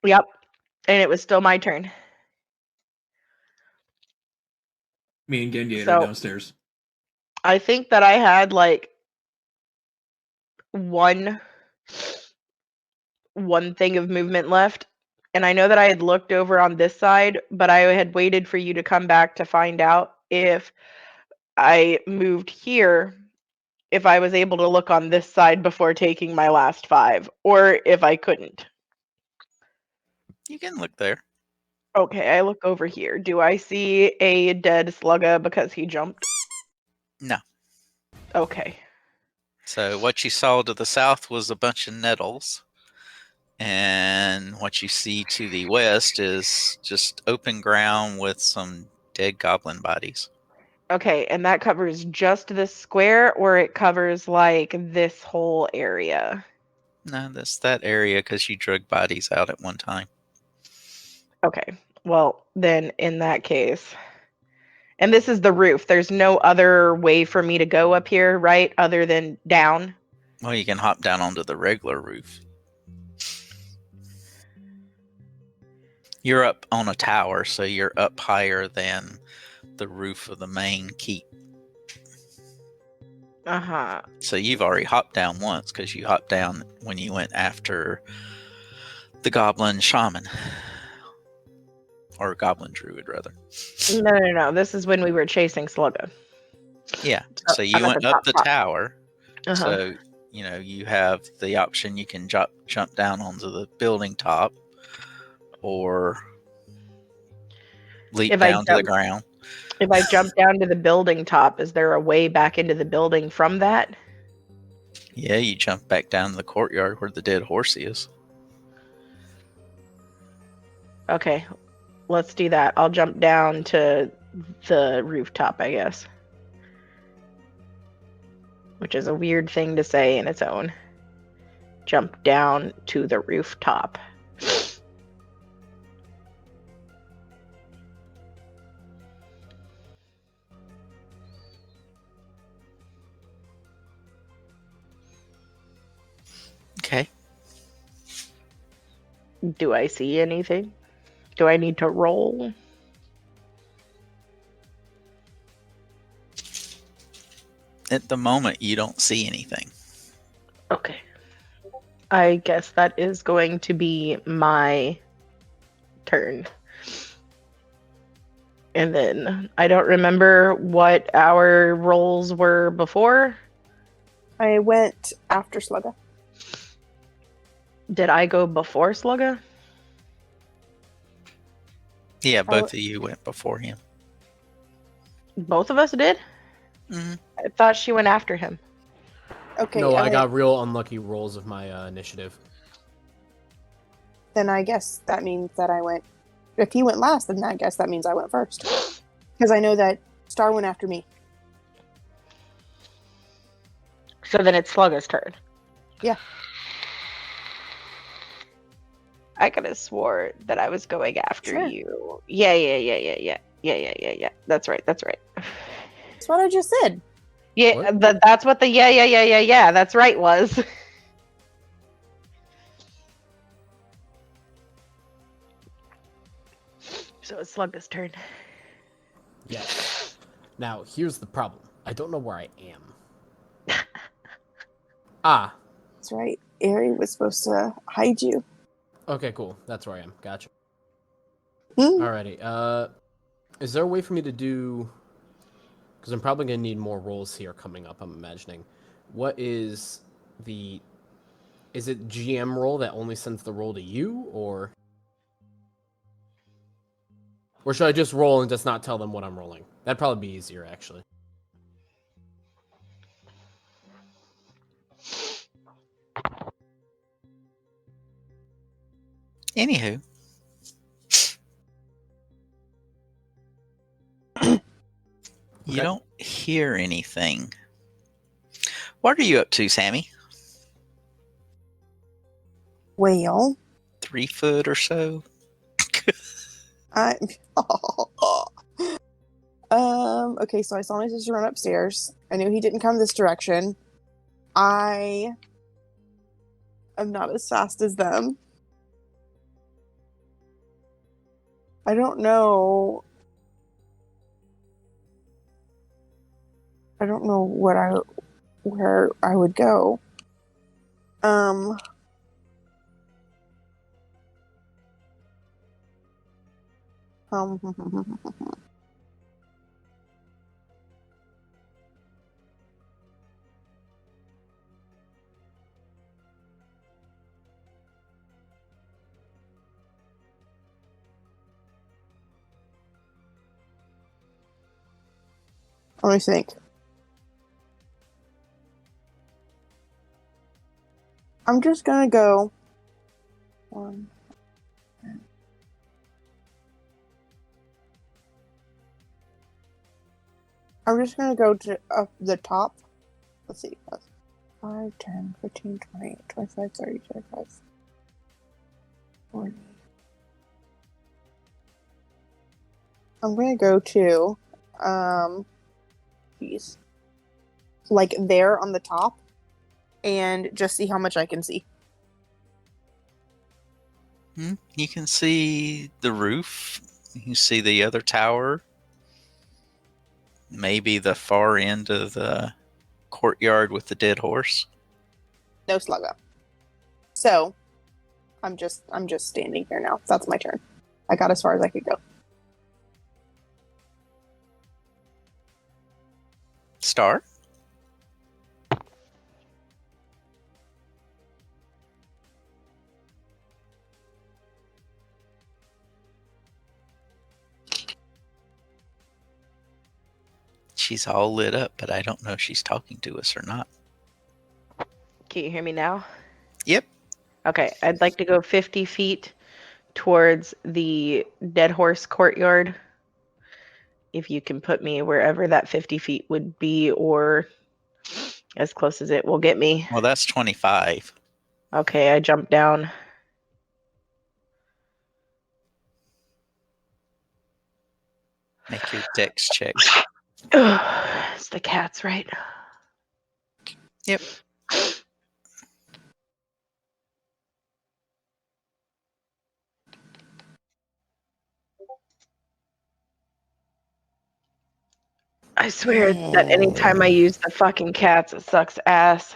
Yep. And it was still my turn. Me and Genji are So downstairs. I think that I had like one thing of movement left. And I know that I had looked over on this side, but I had waited for you to come back to find out if I moved here, if I was able to look on this side before taking my last 5, or if I couldn't. You can look there. Okay, I look over here. Do I see a dead slugger because he jumped? No. Okay. So what you saw to the south was a bunch of nettles. And what you see to the west is just open ground with some dead goblin bodies. Okay, and that covers just this square, or it covers like this whole area? No, that's that area because you drug bodies out at one time. Okay, well, then in that case. And this is the roof. There's no other way for me to go up here, right? Other than down? Well, you can hop down onto the regular roof. You're up on a tower, so you're up higher than the roof of the main keep. Uh-huh. So you've already hopped down once because you hopped down when you went after the goblin shaman. Or goblin druid, rather. No. This is when we were chasing Slugga. Yeah. So you went up the tower. Uh-huh. So, you have the option you can jump down onto the building top or leap down to the ground. If I jump down to the building top, is there a way back into the building from that? Yeah, you jump back down to the courtyard where the dead horse is. Okay, let's do that. I'll jump down to the rooftop, I guess. Which is a weird thing to say in its own. Jump down to the rooftop. Okay. Do I see anything? Do I need to roll? At the moment, you don't see anything. Okay. I guess that is going to be my turn. And then I don't remember what our rolls were before. I went after Slugga. Did I go before Slugga? Yeah, both of you went before him. Both of us did? Mm-hmm. I thought she went after him. Okay. No, I got real unlucky rolls of my initiative. Then I guess that means that I went... If he went last, then I guess that means I went first. Because I know that Star went after me. So then it's Slugga's turn. Yeah. I could have swore that I was going after you. Yeah. That's right. That's what I just said. Yeah, that's what the yeah, that's right was. So it's Slugga's turn. Yes. Now, here's the problem. I don't know where I am. That's right. Airee was supposed to hide you. Okay, cool. That's where I am. Gotcha. Alrighty. Is there a way for me to do... Because I'm probably going to need more rolls here coming up, I'm imagining. What is the... Is it GM roll that only sends the roll to you, or... Or should I just roll and just not tell them what I'm rolling? That'd probably be easier, actually. Anywho. You don't hear anything. What are you up to, Sammy? Well. 3 foot or so? Okay, so I saw my sister run upstairs. I knew he didn't come this direction. I am not as fast as them. I don't know. I don't know where I would go. Let me think. I'm just gonna go. One. I'm just gonna go to up the top. Let's see. 5, 10, 15, 20, 25, 30, 35, 40. I'm gonna go to, geez, like there on the top, and just see how much I can see. You can see the roof. You can see the other tower. Maybe the far end of the courtyard with the dead horse. No sluggo. So, I'm just standing here now. That's my turn. I got as far as I could go. Star? She's all lit up, but I don't know if she's talking to us or not. Can you hear me now? Yep. Okay, I'd like to go 50 feet towards the dead horse courtyard. If you can put me wherever that 50 feet would be, or as close as it will get me. Well, that's 25. Okay, I jumped down. Make your dex check. It's the cats, right? Yep. I swear that anytime I use the fucking cats, it sucks ass.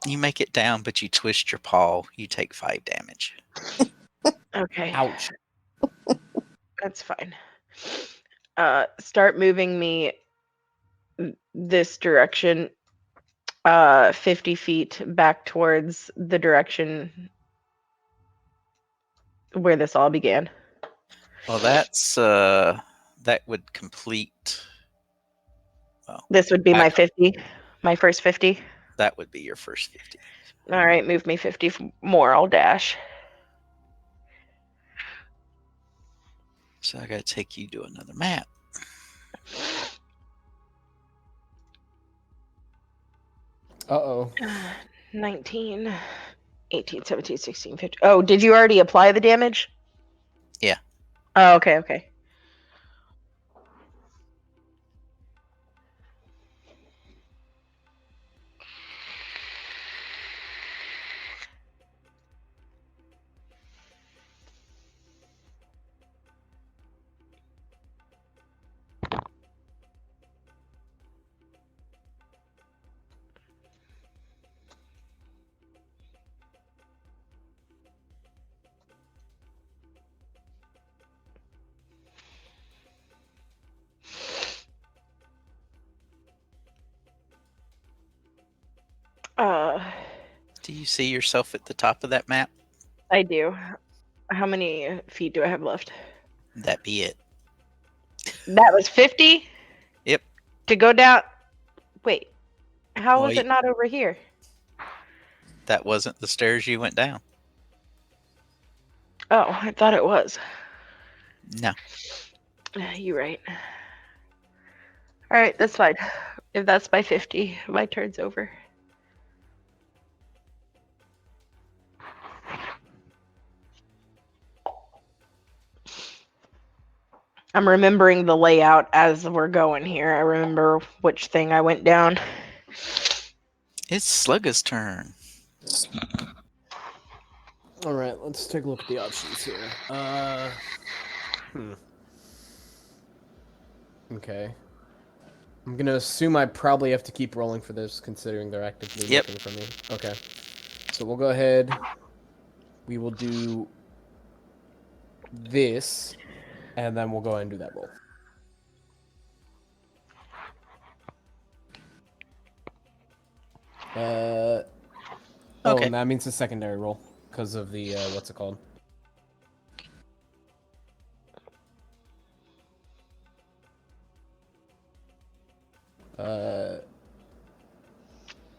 You make it down, but you twist your paw. You take 5 damage. Okay. Ouch. That's fine. Start moving me this direction, 50 feet back towards the direction where this all began. Well, that would complete. Well, This would be my 50, my first 50. that would be your first 50. All right, move me 50 more. I'll dash. So I got to take you to another map. Uh-oh. 19, 18, 17, 16, 15. Oh, did you already apply the damage? Yeah. Oh, okay, okay. Do you see yourself at the top of that map? I do. How many feet do I have left? That be it. That was 50? Yep. To go down. Wait. How Well, was it not over here? That wasn't the stairs you went down. Oh, I thought it was. No. You're right. All right, that's fine. If that's my 50, my turn's over. I'm remembering the layout as we're going here. I remember which thing I went down. It's Slugga's turn. All right, let's take a look at the options here. Okay. I'm gonna assume I probably have to keep rolling for this, considering they're actively Yep. looking for me. Okay. So we'll go ahead. We will do this, and then we'll go ahead and do that roll. Oh, Okay. and that means a secondary roll because of the what's it called?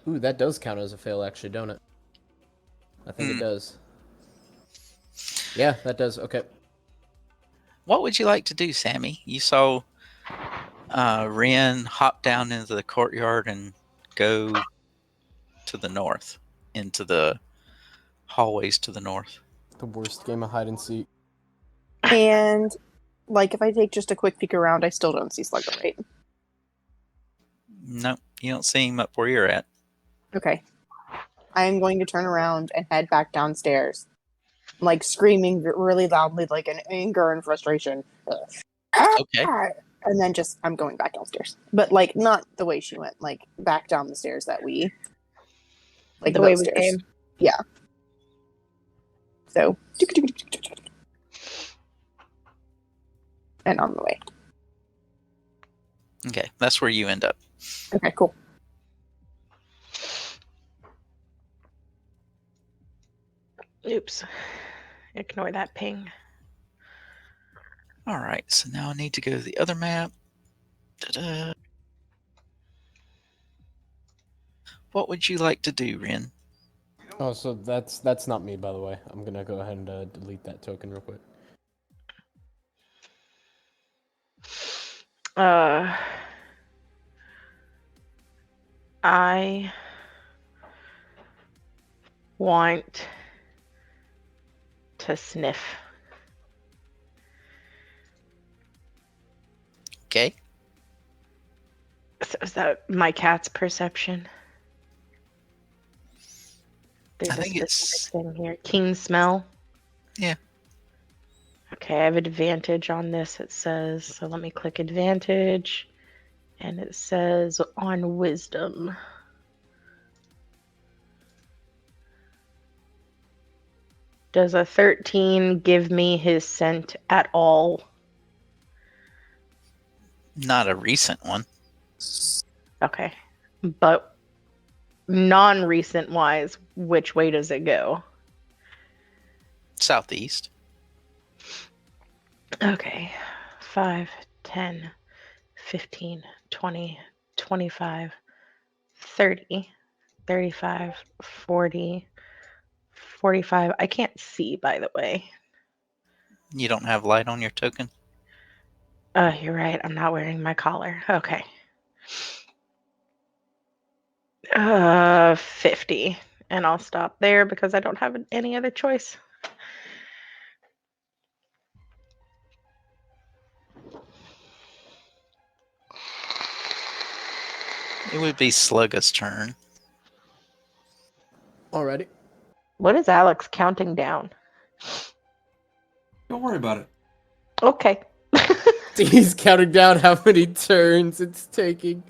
Ooh, that does count as a fail, actually, don't it? I think it does. Yeah, that does. Okay. What would you like to do, Sammy? You saw Ren hop down into the courtyard and go to the north, into the hallways to the north. The worst game of hide and seek. And like, if I take just a quick peek around, I still don't see Slugger, right? Nope, you don't see him up where you're at. Okay. I am going to turn around and head back downstairs, like screaming really loudly, like in anger and frustration. Okay. And then just, I'm going back downstairs. But, like, not the way she went, like, back down the stairs that we, like, The way those we stairs. came. Yeah. So, and on the way. Okay, that's where you end up. Okay, cool. Oops. Ignore that ping. All right, so now I need to go to the other map. Ta-da. What would you like to do, Ren? Oh, so that's not me, by the way. I'm gonna go ahead and delete that token real quick. I want to sniff. Okay. So is that my cat's perception? There's I think a it's- specific thing here. Keen smell. Yeah. Okay, I have advantage on this, it says. So let me click advantage. And it says on wisdom. Does a 13 give me his scent at all? Not a recent one. Okay. But non-recent wise, which way does it go? Southeast. Okay. 5, 10, 15, 20, 25, 30, 35, 40, 45. I can't see, by the way. You don't have light on your token? You're right. I'm not wearing my collar. Okay. 50. And I'll stop there because I don't have any other choice. It would be Slugga's turn. Alrighty. What is Alex counting down? Don't worry about it. Okay. He's counting down how many turns it's taking.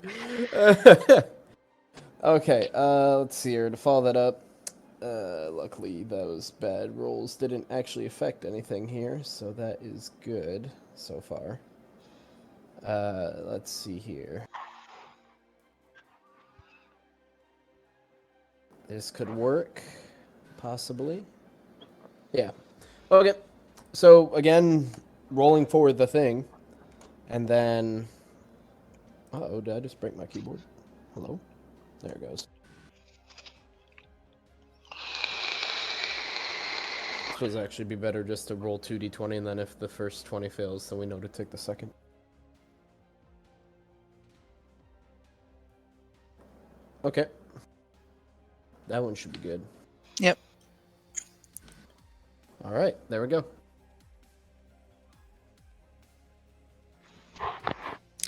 Okay, let's see here. To follow that up, luckily those bad rolls didn't actually affect anything here, so that is good so far. Let's see here. This could work, possibly. Yeah. Okay. So again, rolling forward the thing, and then. Uh-oh, did I just break my keyboard? Hello? There it goes. I suppose it'd actually be better just to roll 2d20, and then if the first 20 fails, then we know to take the second. Okay. That one should be good. Yep. Alright, there we go.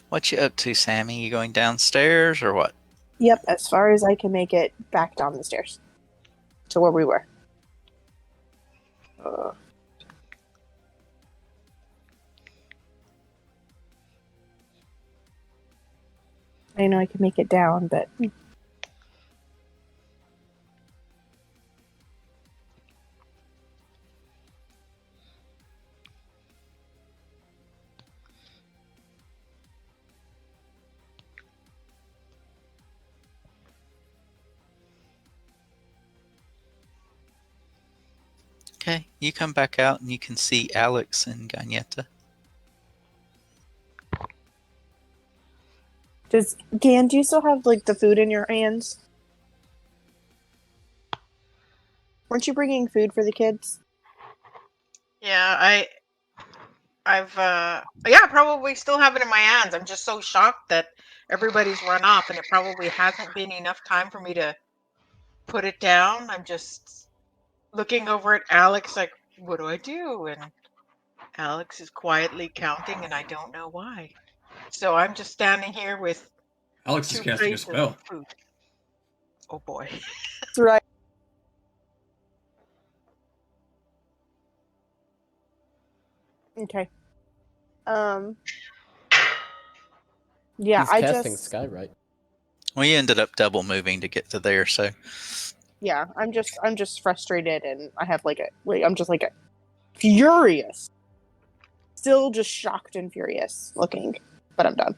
What you up to, Sammy? You going downstairs or what? Yep, as far as I can make it back down the stairs to where we were. Uh, I know I can make it down, but Okay, you come back out and you can see Alex and Gagnetta. do you still have like the food in your hands? Weren't you bringing food for the kids? Yeah, I've probably still have it in my hands. I'm just so shocked that everybody's run off and it probably hasn't been enough time for me to put it down. I'm just looking over at Alex like, what do I do? And Alex is quietly counting and I don't know why. So I'm just standing here with Alex is 2 casting a trays of spell. food. Oh boy. That's right. Okay. Yeah, He's I casting just Sky, right? We ended up double moving to get to there, so yeah, I'm just frustrated and I have I'm just like furious. Still just shocked and furious looking, but I'm done.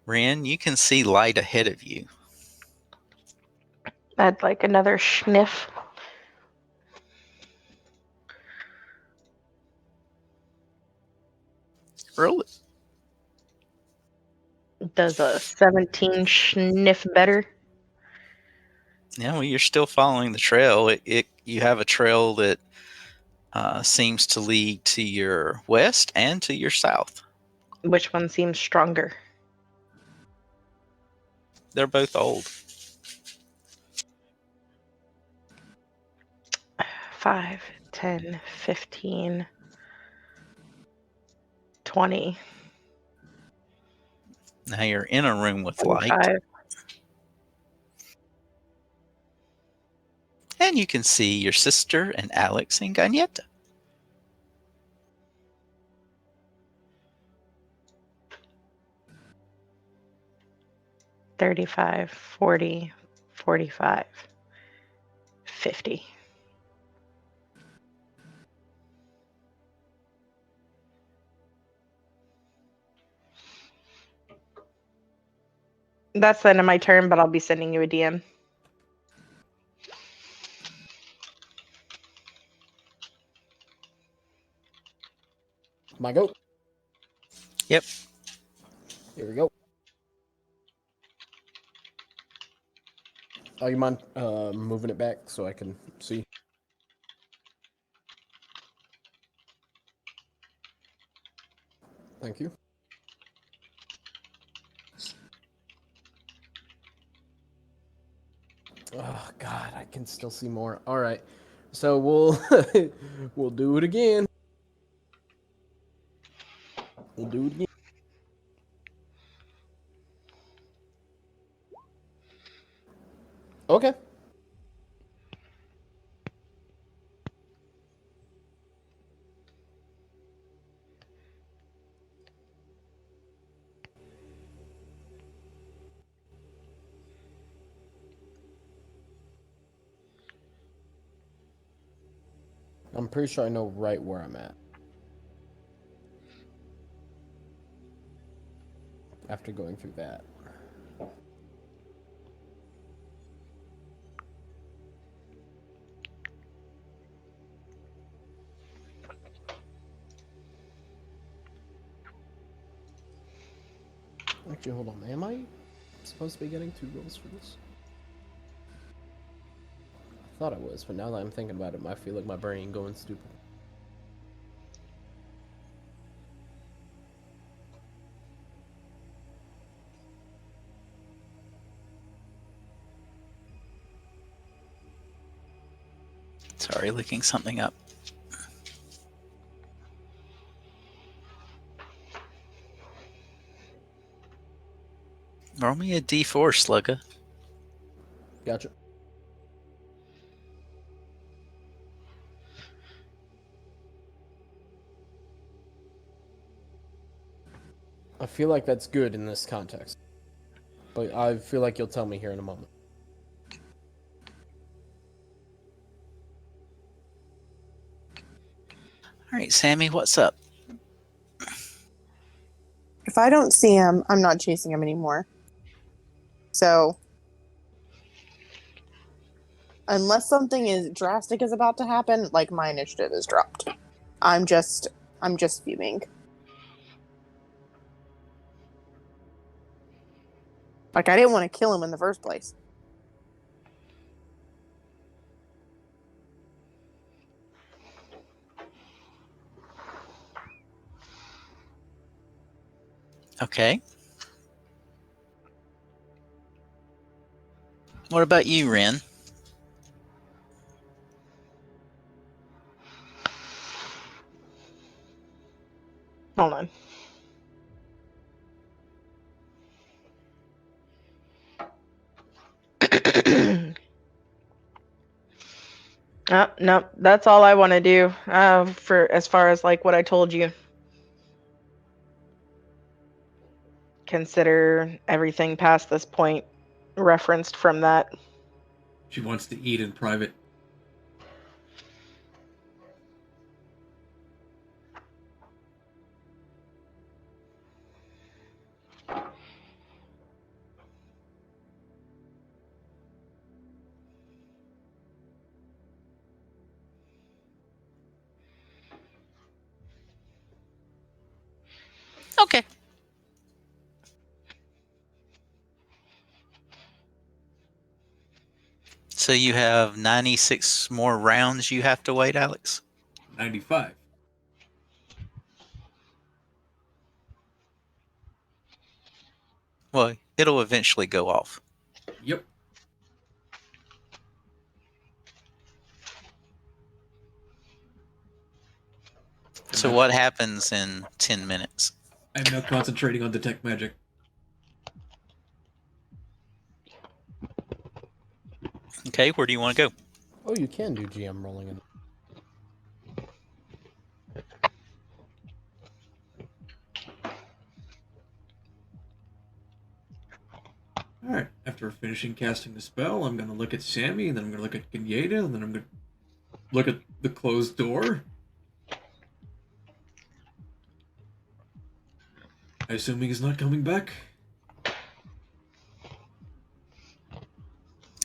Ren, you can see light ahead of you. I'd like another sniff. Roll it. Does a 17 sniff better? Yeah, well, you're still following the trail. You have a trail that seems to lead to your west and to your south. Which one seems stronger? They're both old. 5, 10, 15, 20, Now you're in a room with light, 25. and you can see your sister and Alex and Gagnetta. 35, 40, 45, 50. That's the end of my turn, but I'll be sending you a DM. My go. Yep. Here we go. Oh, you mind moving it back so I can see? Thank you. Oh God, I can still see more. All right, so we'll we'll do it again. We'll do it again. Okay. I'm pretty sure I know right where I'm at. After going through that. Actually, hold on. Am I supposed to be getting 2 rolls for this? I thought I was, but now that I'm thinking about it, I feel like my brain going stupid. Sorry, looking something up. Roll me a d4, Slugga. Gotcha. I feel like that's good in this context. But I feel like you'll tell me here in a moment. All right, Sammy, what's up? If I don't see him, I'm not chasing him anymore. So, unless something is drastic is about to happen, like my initiative is dropped. I'm just fuming. Like, I didn't want to kill him in the first place. Okay. What about you, Ren? Hold on. No, that's all I want to do. For as far as like what I told you. Consider everything past this point referenced from that. She wants to eat in private. Okay. So you have 96 more rounds you have to wait, Alex? 95. Well, it'll eventually go off. Yep. So what happens in 10 minutes? I'm now concentrating on detect magic. Okay, where do you want to go? Oh, you can do GM rolling in. Alright, after finishing casting the spell, I'm going to look at Sammy, and then I'm going to look at Kenyata, and then I'm going to look at the closed door. Assuming he's not coming back.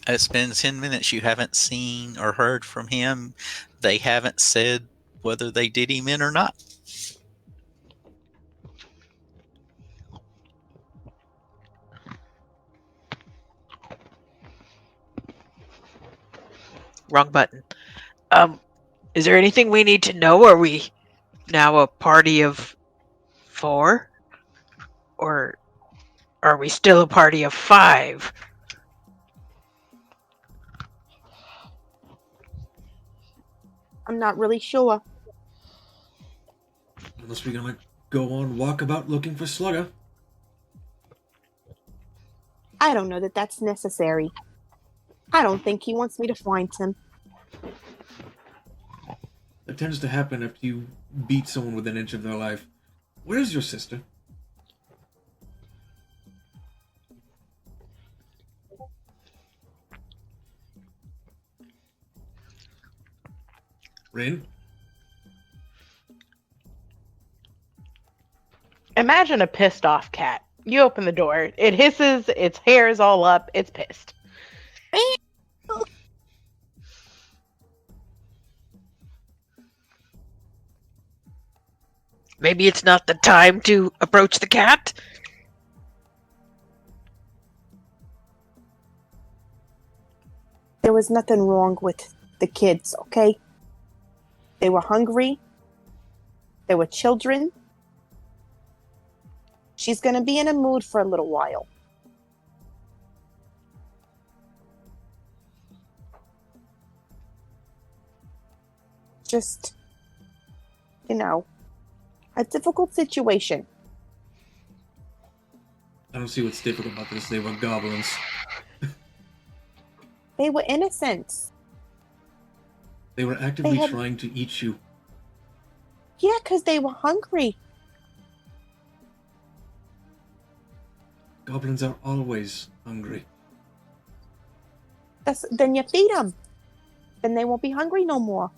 It's been 10 minutes. You haven't seen or heard from him. They haven't said whether they did him in or not. Wrong button. Is there anything we need to know? Are we now a party of 4? Or are we still a party of 5? I'm not really sure. Unless we're going to go on walkabout looking for Slugger. I don't know that that's necessary. I don't think he wants me to find him. That tends to happen after you beat someone within an inch of their life. Where's your sister? Rin? Imagine a pissed off cat. You open the door, it hisses, its hair is all up, it's pissed. Maybe it's not the time to approach the cat? There was nothing wrong with the kids, okay? They were hungry. They were children. She's gonna be in a mood for a little while. Just, you know, a difficult situation. I don't see what's difficult about this. They were goblins. They were innocent. They were actively had- trying to eat you. Yeah, because they were hungry. Goblins are always hungry. Then you feed them. Then they won't be hungry no more.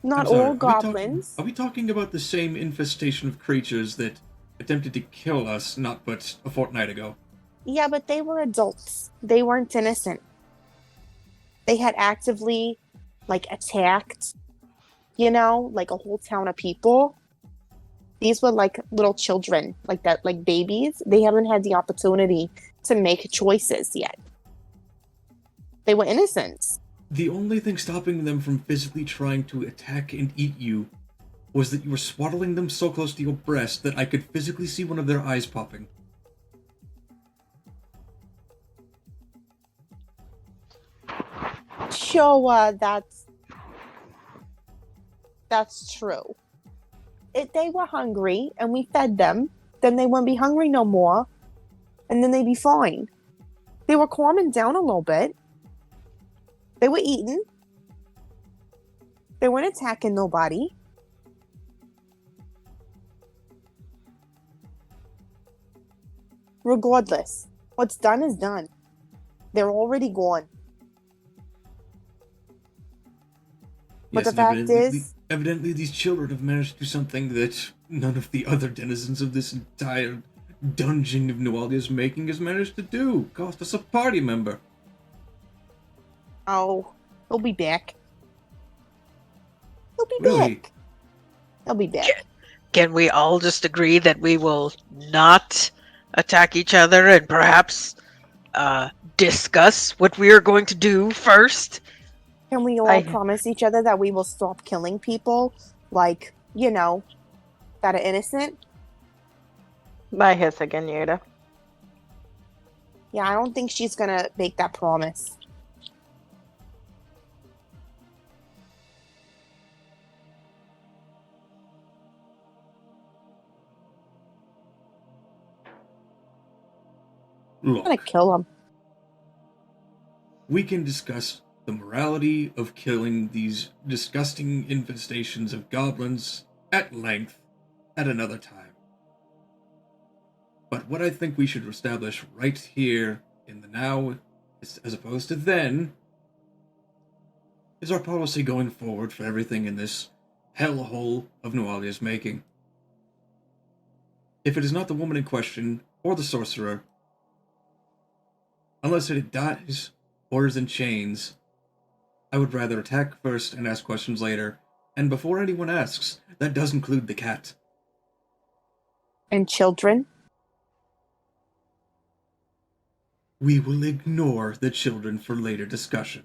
Not I'm sorry, all goblins. Are we talking about the same infestation of creatures that attempted to kill us not but a fortnight ago? Yeah, but they were adults. They weren't innocent. They had actively, attacked, like a whole town of people. These were like little children, like that, like babies. They haven't had the opportunity to make choices yet. They were innocent. The only thing stopping them from physically trying to attack and eat you was that you were swaddling them so close to your breast that I could physically see one of their eyes popping. Sure, that's true. If they were hungry and we fed them, then they wouldn't be hungry no more, and then they'd be fine. They were calming down a little bit. They were eating. They weren't attacking nobody. Regardless, what's done is done. They're already gone. But Yes, the fact is, evidently these children have managed to do something that none of the other denizens of this entire dungeon of Nualia's making has managed to do. Cost us a party member. oh, he'll be back. He'll be Really? back. He'll be back. Can we all just agree that we will not attack each other and perhaps discuss what we are going to do first? Can we all promise each other that we will stop killing people, that are innocent? I hiss again, Yoda. Yeah, I don't think she's gonna make that promise. I'm gonna Look, kill him. we can discuss the morality of killing these disgusting infestations of goblins at length at another time. But what I think we should establish right here in the now, as opposed to then, is our policy going forward for everything in this hellhole of Nualia's making. If it is not the woman in question, or the sorcerer, unless it dies or is in chains, I would rather attack first and ask questions later, and before anyone asks, that does include the cat. And children? We will ignore the children for later discussion.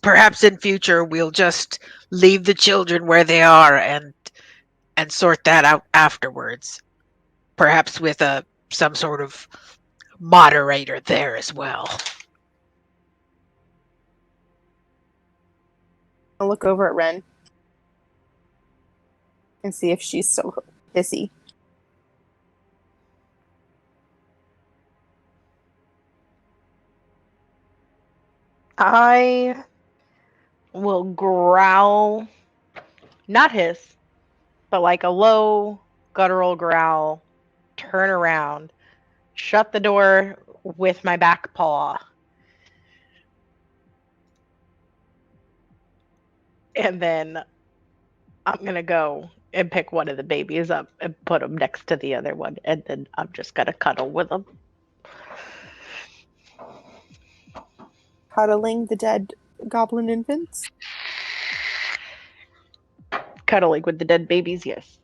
Perhaps in future we'll just leave the children where they are and sort that out afterwards. Perhaps with some sort of moderator there as well. I'll look over at Ren and see if she's so hissy. I will growl, not hiss, but like a low, guttural growl, turn around, shut the door with my back paw, and then I'm going to go and pick one of the babies up and put them next to the other one, and then I'm just going to cuddle with them. Cuddling the dead goblin infants? Cuddling with the dead babies, yes.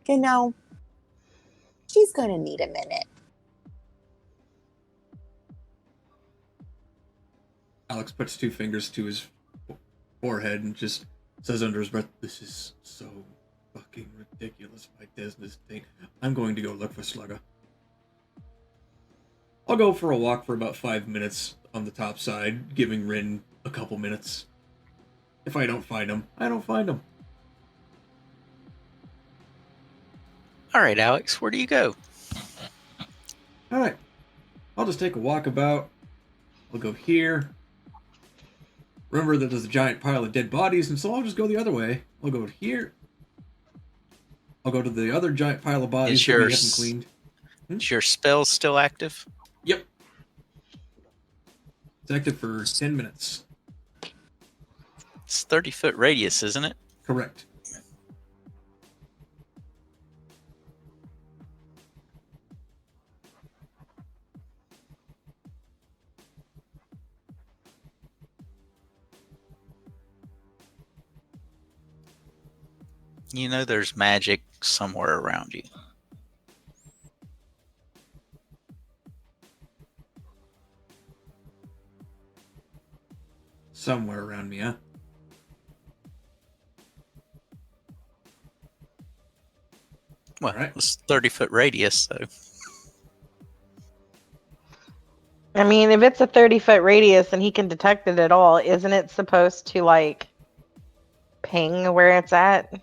Okay, now, she's gonna need a minute. Alex puts 2 fingers to his forehead and just says under his breath, "This is so fucking ridiculous, my business thing. I'm going to go look for Slugger. I'll go for a walk for about 5 minutes on the top side, giving Rin a couple minutes. If I don't find him, I don't find him." All right, Alex, where do you go? Alright, I'll just take a walk about I'll go here. Remember that there's a giant pile of dead bodies, and so I'll just go the other way. I'll go here. I'll go to the other giant pile of bodies Is that we your, haven't cleaned. is your spell still active? Yep. It's active for 10 minutes. It's 30-foot radius, isn't it? Correct. You know there's magic somewhere around you. Somewhere around me, huh? Well, Alright. it's 30-foot radius, so I mean, if it's a 30-foot radius and he can detect it at all, isn't it supposed to, like, ping where it's at?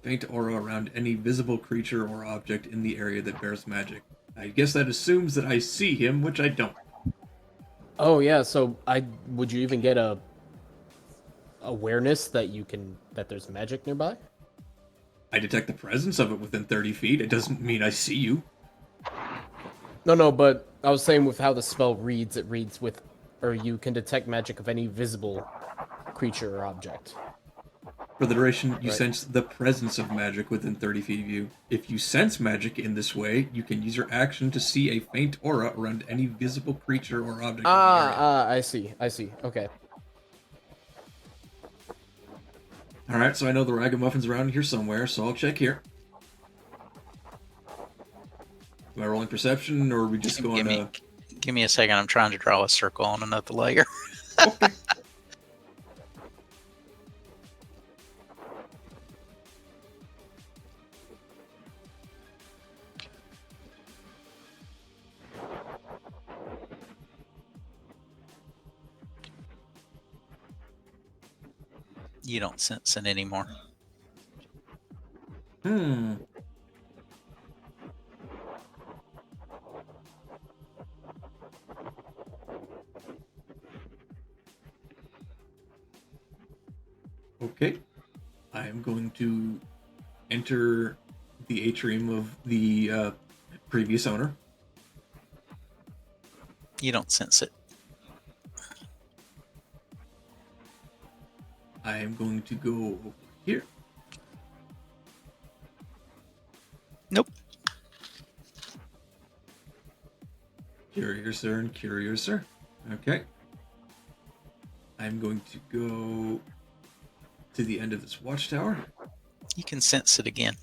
Faint aura around any visible creature or object in the area that bears magic. I guess that assumes that I see him, which I don't. Oh yeah, so would you even get a awareness that there's magic nearby? I detect the presence of it within 30 feet. It doesn't mean I see you. No, but I was saying with how the spell reads, it reads with, or you can detect magic of any visible creature or object. For the duration, you Right. sense the presence of magic within 30 feet of you. If you sense magic in this way, you can use your action to see a faint aura around any visible creature or object in the area. I see. Okay. Alright, so I know the ragamuffins around here somewhere, so I'll check here. Am I rolling perception, or are we just going to... give me a second. I'm trying to draw a circle on another layer. Okay. You don't sense it anymore. Okay. I am going to enter the atrium of the previous owner. You don't sense it. I am going to go over here. Nope. Curiouser and curiouser. Okay. I'm going to go to the end of this watchtower. You can sense it again.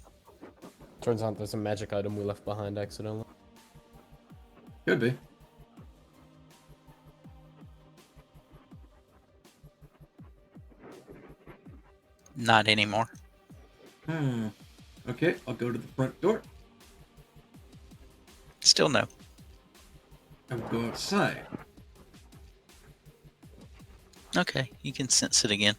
Turns out there's a magic item we left behind accidentally. Could be. Not anymore. Okay, I'll go to the front door. Still no. I will go outside. Okay, you can sense it again.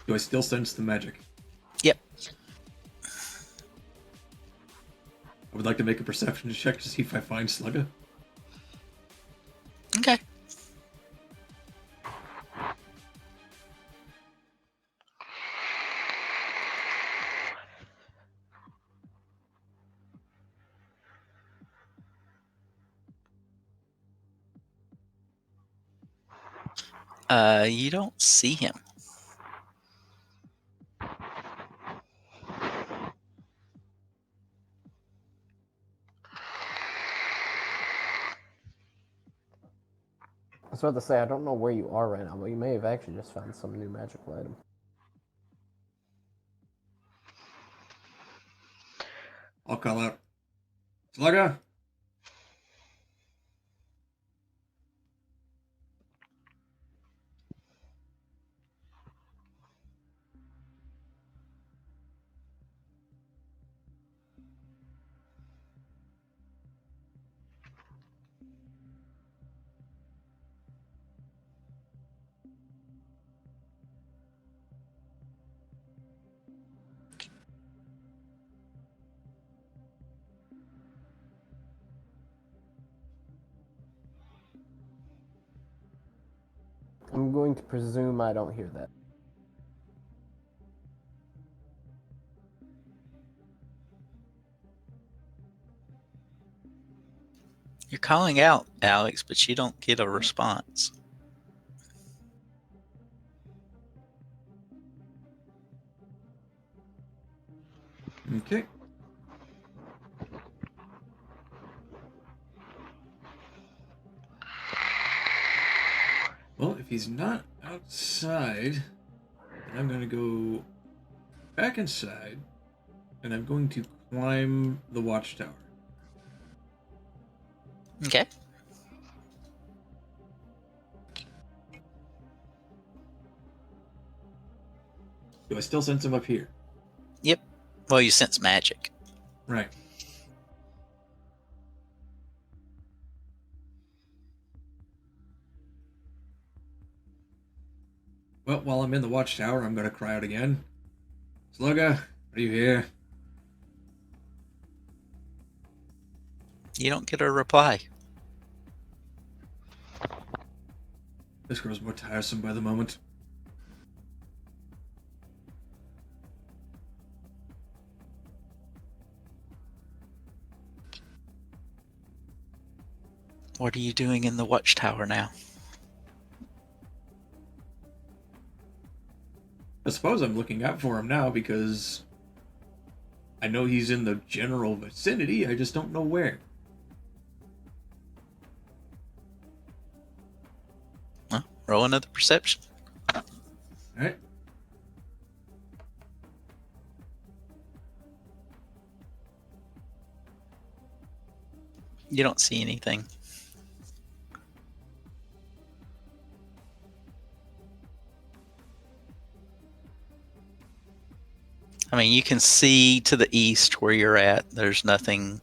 Do I still sense the magic? Yep. I would like to make a perception check to see if I find Slugga. Okay. You don't see him. I was about to say, I don't know where you are right now, but you may have actually just found some new magical item. I'll call out, Slugga! I'm going to presume I don't hear that. You're calling out, Alex, but you don't get a response. Okay. Well, if he's not outside, then I'm going to go back inside, and I'm going to climb the watchtower. Okay. Do I still sense him up here? Yep. Well, you sense magic. Right. Well, while I'm in the watchtower, I'm going to cry out again. Slugga, are you here? You don't get a reply. This grows more tiresome by the moment. What are you doing in the watchtower now? I suppose I'm looking out for him now because I know he's in the general vicinity, I just don't know where. Well, roll another perception. Alright. You don't see anything. I mean, you can see to the east where you're at. There's nothing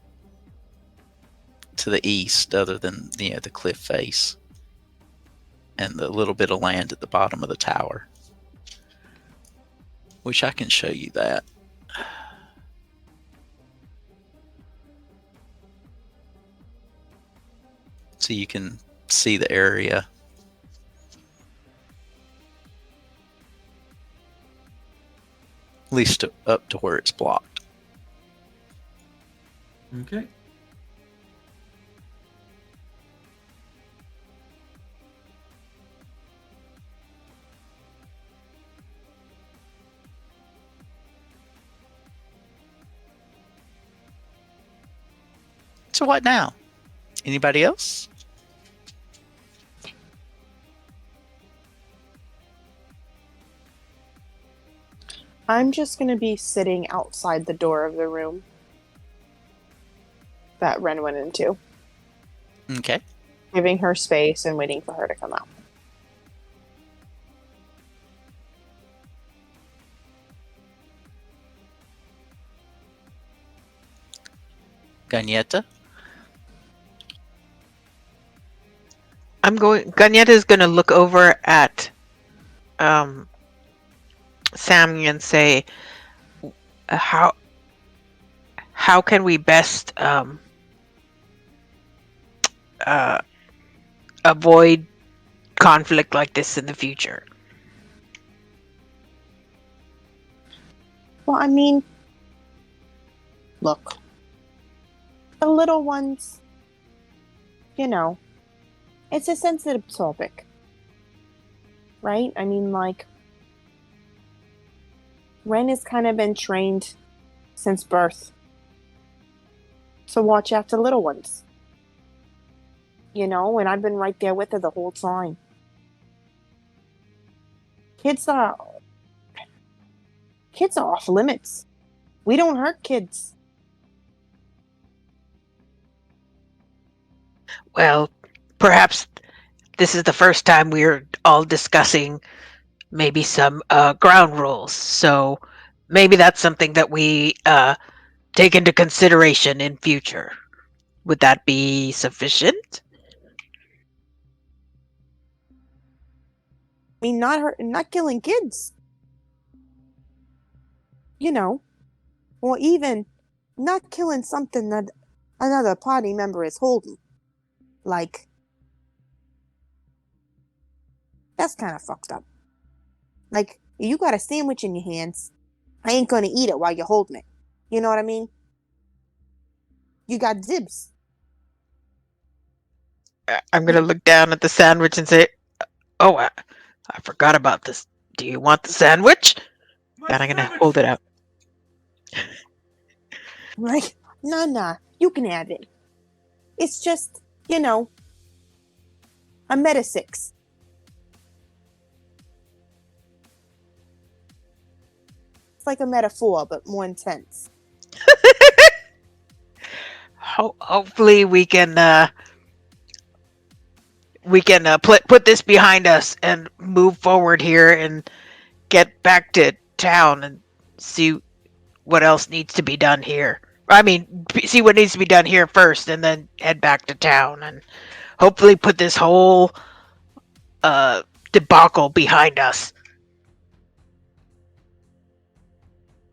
to the east other than the cliff face and the little bit of land at the bottom of the tower, which I can show you that. So you can see the area. At least up to where it's blocked. Okay. So what now? Anybody else? I'm just going to be sitting outside the door of the room that Ren went into, Okay. giving her space and waiting for her to come out. Gagnetta? Gagnetta is going to look over at Sammy and say, how can we best avoid conflict like this in the future? Well, I mean, look, the little ones, it's a sensitive topic, right? I mean, like, Ren has kind of been trained since birth to watch after little ones, and I've been right there with her the whole time. Kids are off limits. We don't hurt kids. Well, perhaps this is the first time we're all discussing maybe some ground rules. So maybe that's something that we take into consideration in future. Would that be sufficient? I mean, not killing kids. Or even not killing something that another party member is holding. Like, That's kind of fucked up. Like, you got a sandwich in your hands. I ain't gonna eat it while you're holding it. You know what I mean? You got dibs. I'm gonna look down at the sandwich and say, "Oh, I forgot about this. Do you want the sandwich?" And I'm gonna hold it out. Like, nah, you can have it. It's just, a Meta 6. It's like a Meta 4, but more intense. Hopefully we can put this behind us and move forward here and get back to town and see what else needs to be done here. I mean, see what needs to be done here first, and then head back to town, and hopefully put this whole debacle behind us.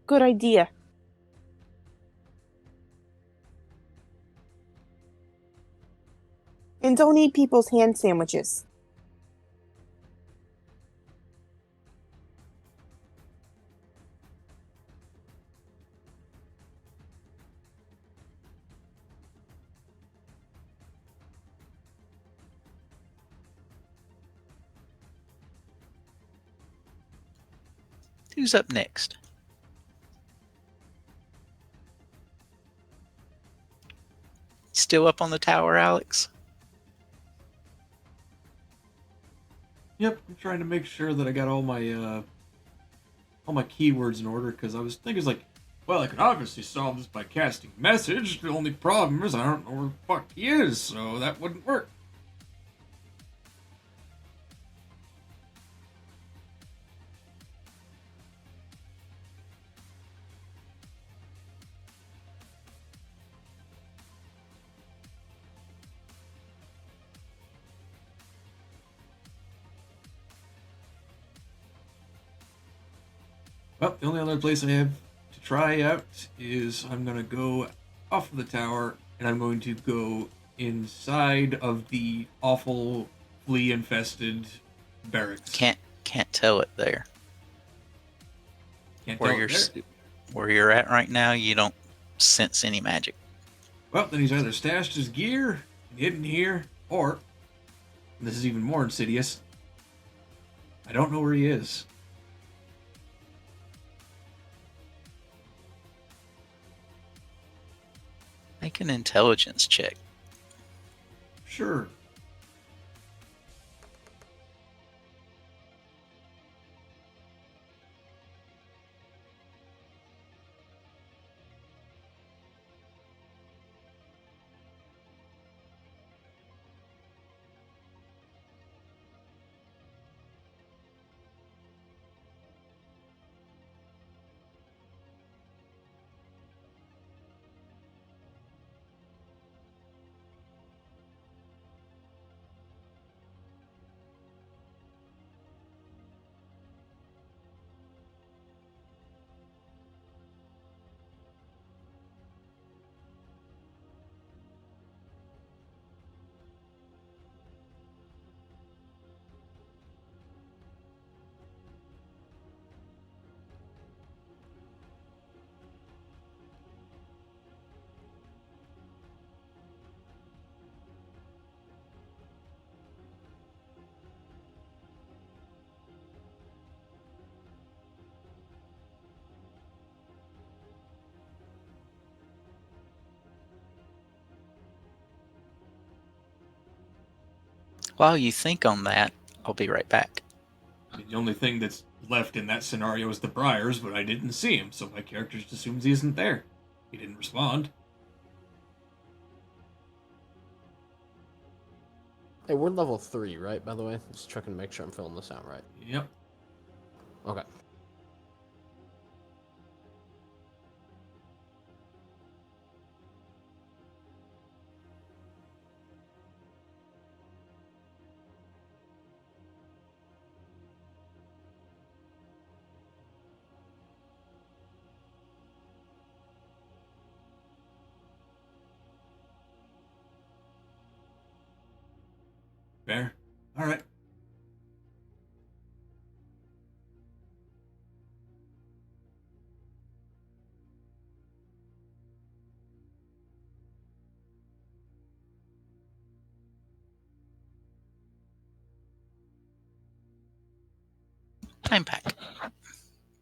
Good idea. And don't eat people's hand sandwiches. Who's up next? Still up on the tower, Alex? Yep, I'm trying to make sure that I got all my keywords in order, because I was thinking, like, well, I could obviously solve this by casting message. The only problem is I don't know where the fuck he is, so that wouldn't work. Well, the only other place I have to try out is I'm going to go off of the tower, and I'm going to go inside of the awful flea-infested barracks. Can't tell it there. Can't Where tell you're it there. where you're at right now, you don't sense any magic. Well, then he's either stashed his gear and hidden here, or, and this is even more insidious, I don't know where he is. Make an intelligence check. Sure. While you think on that, I'll be right back. I mean, the only thing that's left in that scenario is the Briars, but I didn't see him, so my character just assumes he isn't there. He didn't respond. Hey, we're level 3, right, by the way? Just checking to make sure I'm filling this out right. Yep. Okay. Fair. Alright. I'm back.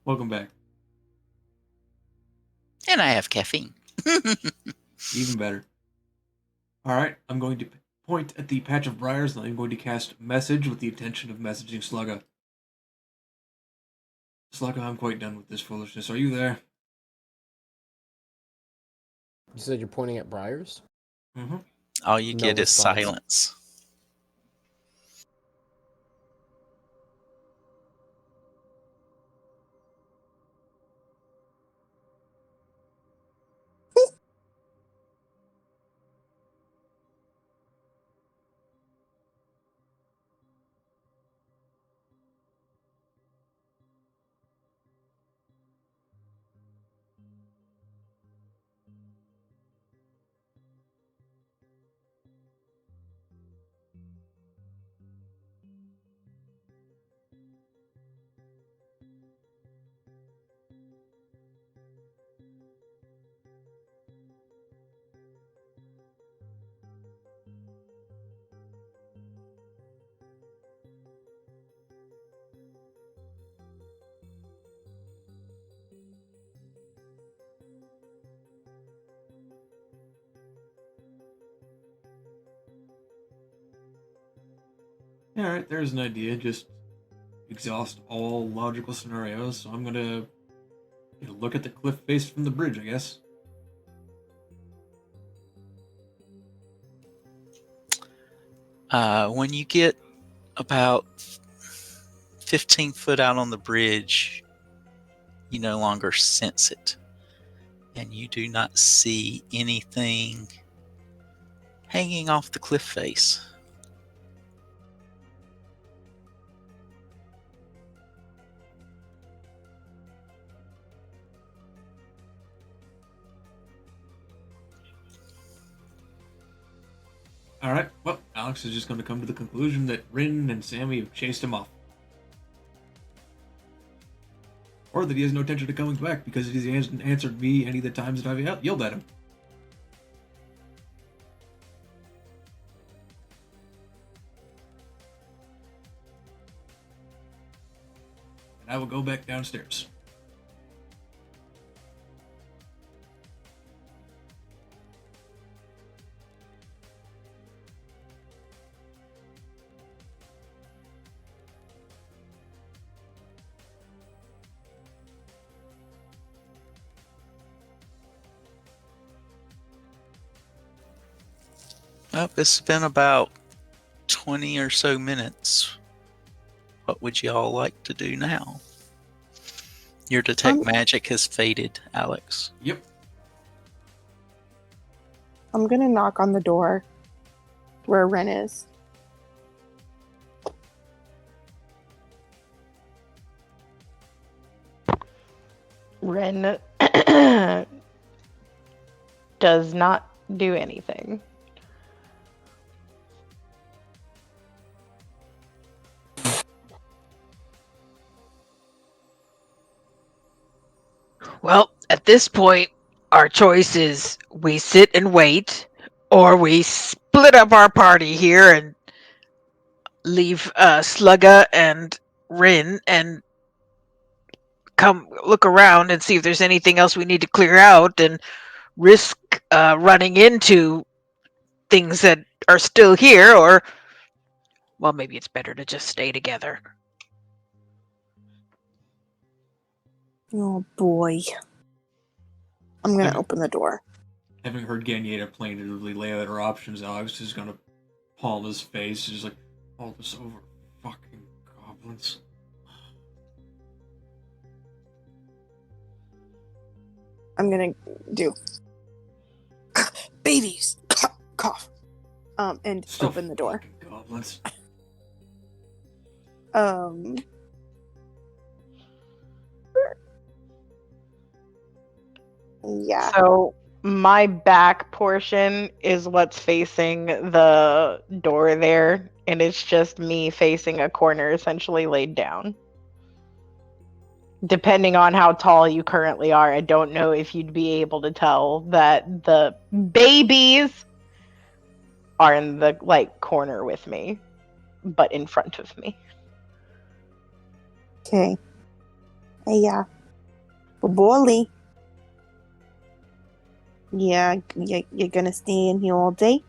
Welcome back. And I have caffeine. Even better. Alright, I'm going to point at the patch of briars and I'm going to cast Message with the intention of messaging Slugga. Slugga, I'm quite done with this foolishness. Are you there? You said you're pointing at briars? Mm-hmm. All you No get is response. silence. Alright, there's an idea. Just exhaust all logical scenarios. So I'm gonna look at the cliff face from the bridge, I guess. When you get about 15 foot out on the bridge, you no longer sense it. And you do not see anything hanging off the cliff face. Alright, well, Alex is just going to come to the conclusion that Rin and Sammy have chased him off. Or that he has no intention of coming back because he hasn't answered me any of the times that I've yelled at him. And I will go back downstairs. Well, it's been about 20 or so minutes. What would you all like to do now? Your detect magic has faded, Alex. Yep. I'm gonna knock on the door where Ren is. Ren does not do anything. Well, at this point, our choice is we sit and wait, or we split up our party here and leave Slugga and Rin and come look around and see if there's anything else we need to clear out and risk running into things that are still here, or, well, maybe it's better to just stay together. Oh boy. I'm gonna open the door. Having heard Ganyeta plaintively lay out her options, Alex is gonna palm his face. She's like, all this over fucking goblins. I'm gonna do babies cough. And Still open the door. fucking goblins. Yeah. So my back portion is what's facing the door there, and it's just me facing a corner essentially laid down. Depending on how tall you currently are, I don't know if you'd be able to tell that the babies are in the corner with me, but in front of me. Okay. Hey, Bolly. Yeah, you're gonna stay in here all day?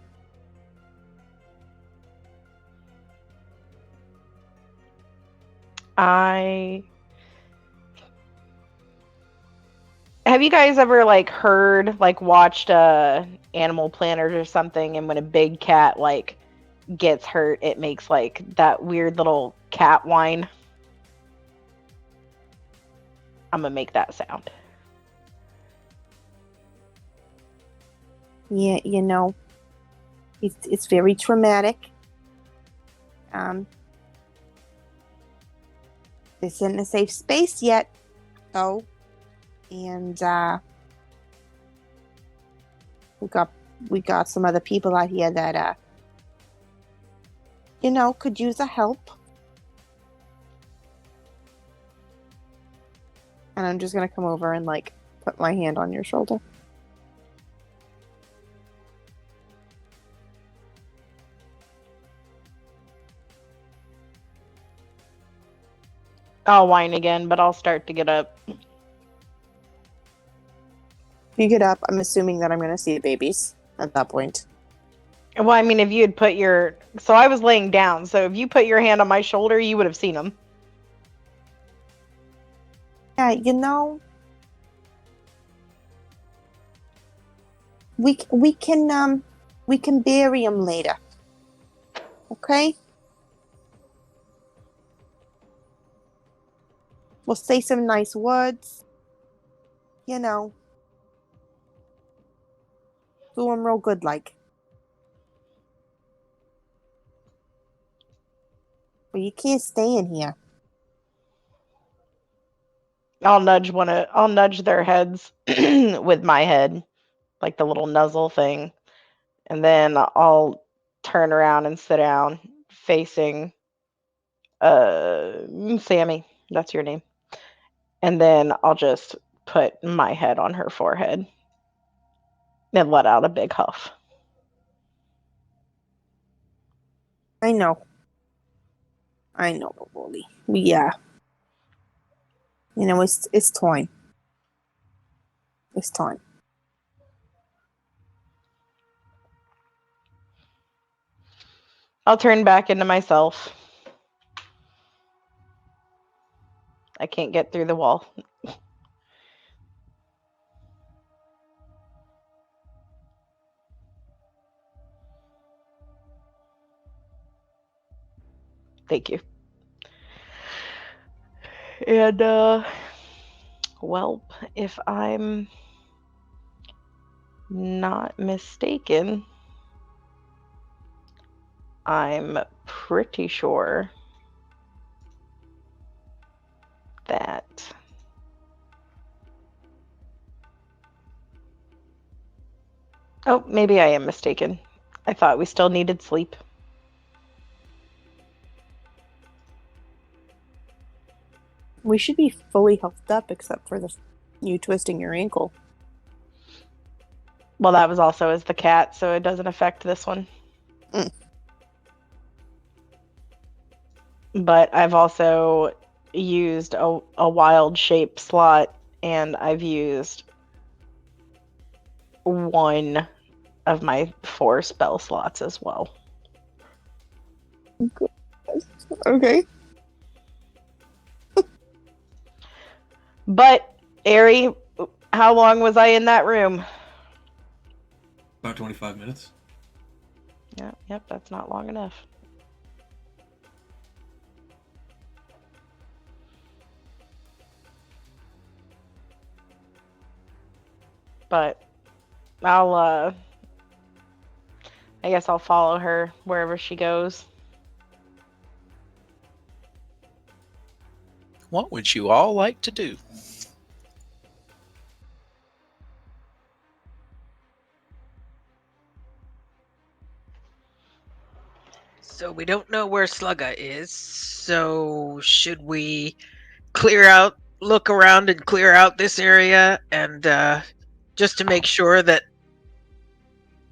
Have you guys ever like heard like watched Animal Planet or something, and when a big cat like gets hurt, it makes like that weird little cat whine? I'm gonna make that sound. Yeah, it's very traumatic. This isn't a safe space yet, though. And we got some other people out here that could use a help. And I'm just gonna come over and like put my hand on your shoulder. I'll whine again, but I'll start to get up. If you get up, I'm assuming that I'm gonna see the babies at that point. Well, I mean, if you had put your... So I was laying down, so if you put your hand on my shoulder, you would have seen them. Yeah, we can bury them later. Okay? We'll say some nice words. Do them real good like. But you can't stay in here. I'll nudge their heads with my head, like the little nuzzle thing. And then I'll turn around and sit down facing Sammy. That's your name. And then I'll just put my head on her forehead and let out a big huff. I know, Wooly. Yeah. It's time. It's time. I'll turn back into myself. I can't get through the wall. Thank you. And, well, if I'm not mistaken, I'm pretty sure that oh, maybe I am mistaken. I thought we still needed sleep. We should be fully healthed up except for you twisting your ankle. Well, that was also as the cat, so it doesn't affect this one. But I've also used a wild shape slot, and I've used one of my 4 spell slots as well. Okay. But, Airee, how long was I in that room? About 25 minutes. Yep, that's not long enough. But I guess I'll follow her wherever she goes. What would you all like to do? So we don't know where Slugga is. So should we look around and clear out this area, and just to make sure that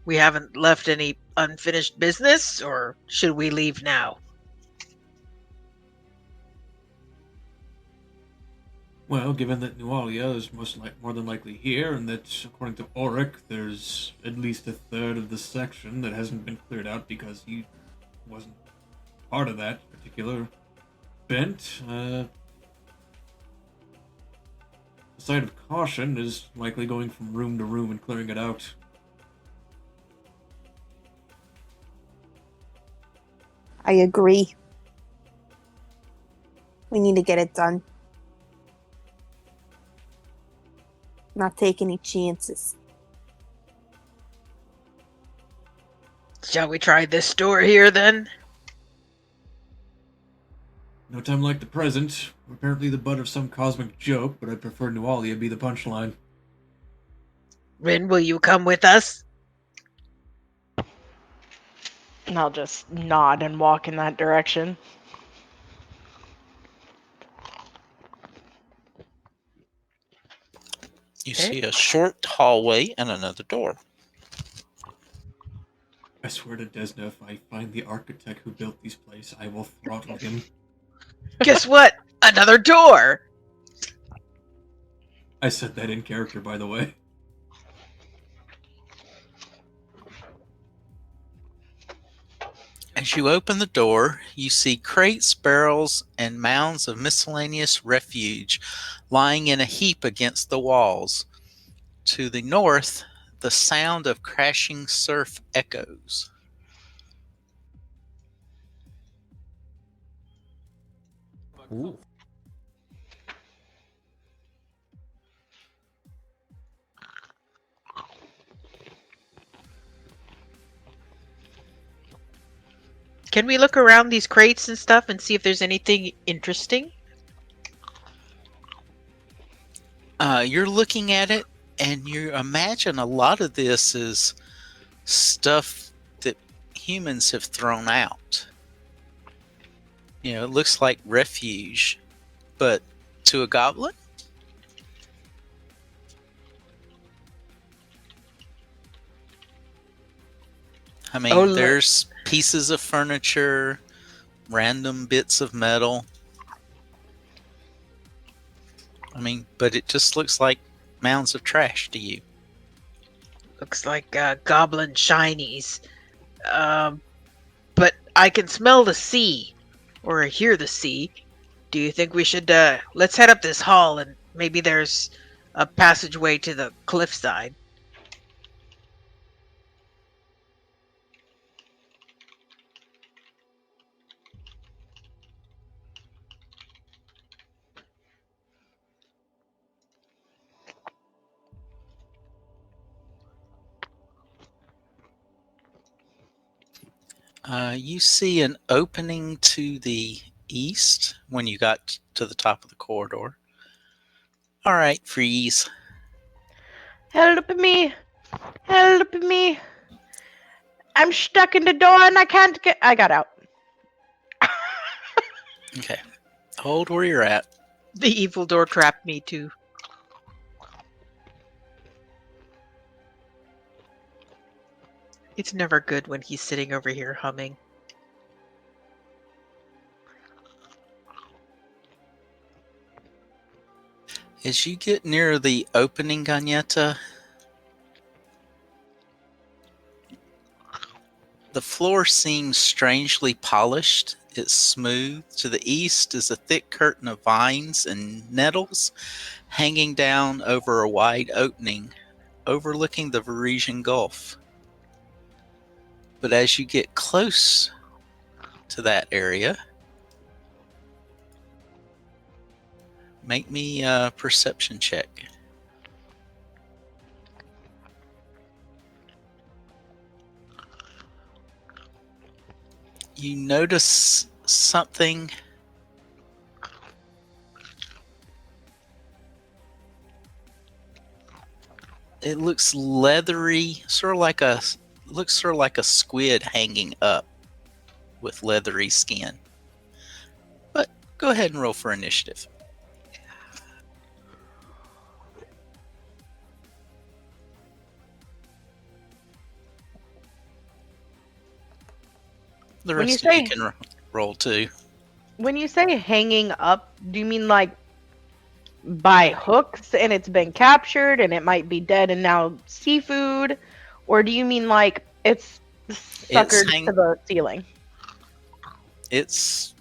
we haven't left any unfinished business, or should we leave now? Well, given that Nualia is more than likely here, and that, according to Auric, there's at least a third of the section that hasn't been cleared out because he wasn't part of that particular event, the side of caution is likely going from room to room and clearing it out. I agree. We need to get it done. Not take any chances. Shall we try this door here then? No time like the present. We're apparently the butt of some cosmic joke, but I'd prefer Nualia be the punchline. Rin, will you come with us? And I'll just nod and walk in that direction. You Okay. see a short hallway and another door. I swear to Desna, if I find the architect who built these places, I will throttle him. Guess what? Another door! I said that in character, by the way. As you open the door, you see crates, barrels, and mounds of miscellaneous refuge lying in a heap against the walls. To the north, the sound of crashing surf echoes. Ooh. Can we look around these crates and stuff and see if there's anything interesting? You're looking at it, and you imagine a lot of this is stuff that humans have thrown out. You know, it looks like refuge, but to a goblin? I mean, Oh, there's pieces of furniture, random bits of metal. I mean, but it just looks like mounds of trash to you. Looks like goblin shinies. But I can smell the sea, or hear the sea. Do you think we should, let's head up this hall and maybe there's a passageway to the cliffside? You see an opening to the east when you got to the top of the corridor. All right, freeze. Help me! Help me! I'm stuck in the door and I can't get. I got out. Okay, hold where you're at. The evil door trapped me too. It's never good when he's sitting over here humming. As you get near the opening, Gagnetta, the floor seems strangely polished. It's smooth. To the east is a thick curtain of vines and nettles hanging down over a wide opening overlooking the Varisian Gulf. But as you get close to that area, make me a perception check. You notice something it looks leathery, looks sort of like a squid hanging up with leathery skin. But go ahead and roll for initiative. The When you rest of you say- can roll too. When you say hanging up, do you mean like by hooks and it's been captured and it might be dead and now seafood? Or do you mean like it's suckered to the ceiling? It's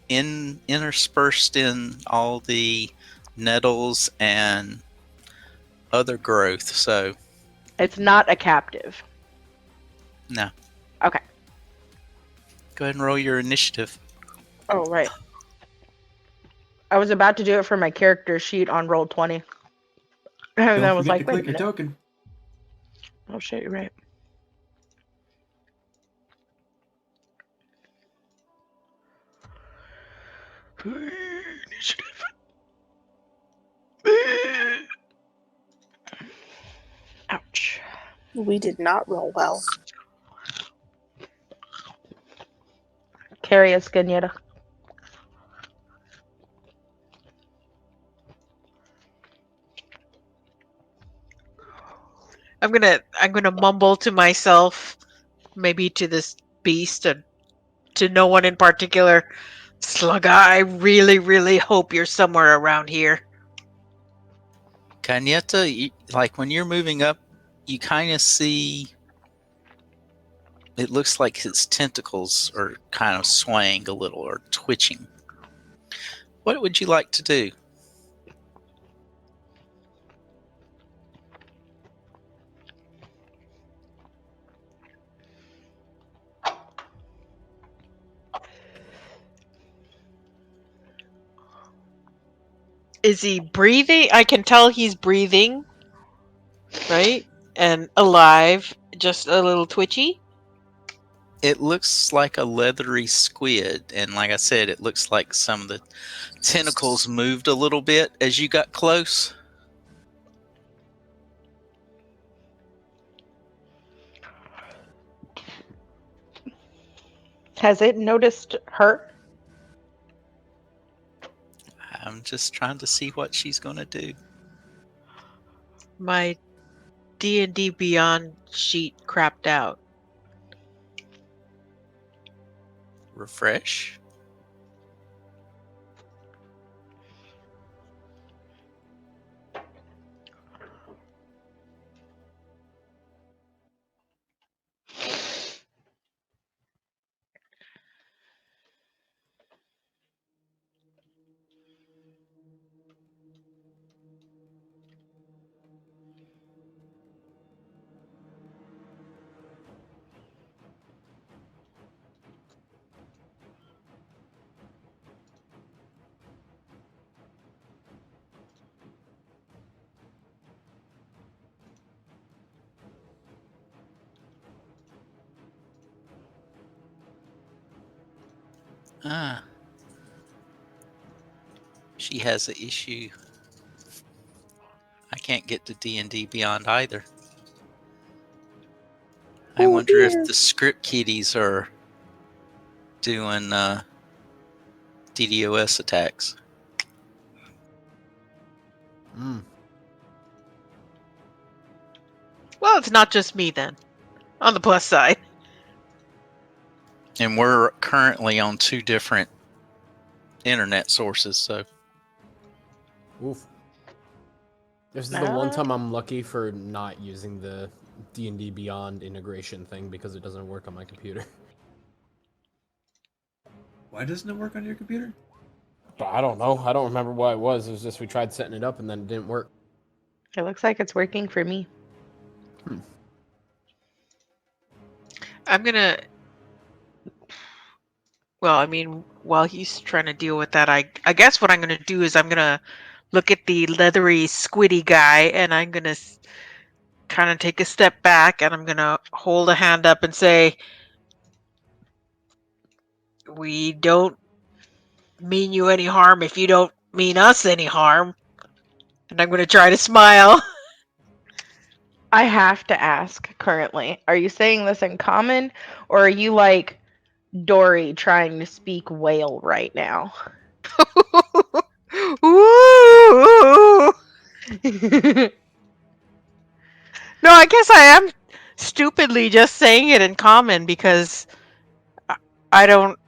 interspersed in all the nettles and other growth. So It's not a captive. no. Okay. Go ahead and roll your initiative. Oh, right. I was about to do it for my character sheet on roll 20. And Don't I was forget like, to wait a click your minute. token. Oh shit, you're right. Initiative. Ouch. We did not roll well. Carry a Scanieta. I'm gonna mumble to myself, maybe to this beast and to no one in particular. Slugga, I really, really hope you're somewhere around here. Cañeta, like when you're moving up, you kind of see. It looks like his tentacles are kind of swaying a little or twitching. What would you like to do? Is he breathing? I can tell he's breathing, right? And alive, just a little twitchy. It looks like a leathery squid, and like I said, it looks like some of the tentacles moved a little bit as you got close. Has it noticed her? I'm just trying to see what she's going to do. My D&D Beyond sheet crapped out. Refresh. Ah. She has an issue. I can't get to D&D Beyond either. I Oh, wonder if dear. the script kiddies are doing DDoS attacks. Well, it's not just me then. On the plus side. And we're currently on 2 different internet sources, so Oof. This is the one time I'm lucky for not using the D&D Beyond integration thing because it doesn't work on my computer. Why doesn't it work on your computer? But I don't know. I don't remember why it was. It was just we tried setting it up and then it didn't work. It looks like it's working for me. I'm gonna. Well, I mean, while he's trying to deal with that, I guess what I'm gonna do is I'm gonna look at the leathery, squiddy guy, and I'm gonna kind of take a step back, and I'm gonna hold a hand up and say, "We don't mean you any harm if you don't mean us any harm." And I'm gonna try to smile. I have to ask currently, are you saying this in common or are you like Dory trying to speak whale right now? Ooh. No, I guess I am stupidly just saying it in common because I don't.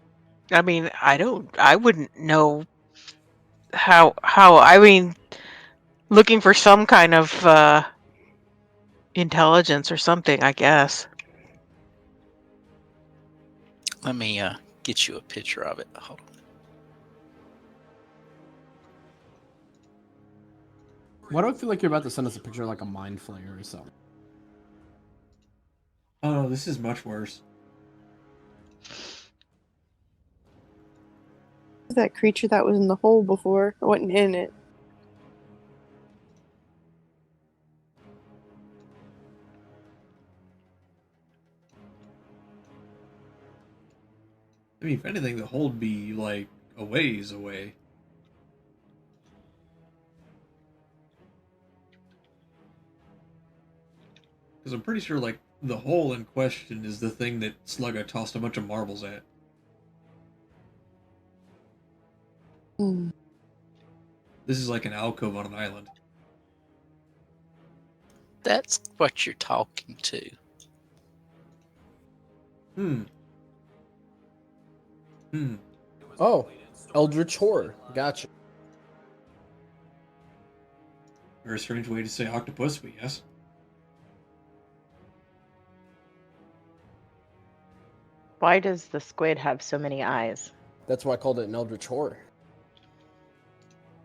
I mean, I don't. I wouldn't know how. I mean, looking for some kind of intelligence or something, I guess. Let me get you a picture of it. Hold on. Why do I feel like you're about to send us a picture of like a mind flayer or something? Oh, this is much worse. That creature that was in the hole before wasn't in it. I mean, if anything, the hole would be like a ways away. Because I'm pretty sure, like, the hole in question is the thing that Slugga tossed a bunch of marbles at. Hmm. This is like an alcove on an island. That's what you're talking to. Hmm. Oh, Eldritch Horror. Gotcha. Very strange way to say octopus, but yes. Why does the squid have so many eyes? That's why I called it an Eldritch Horror.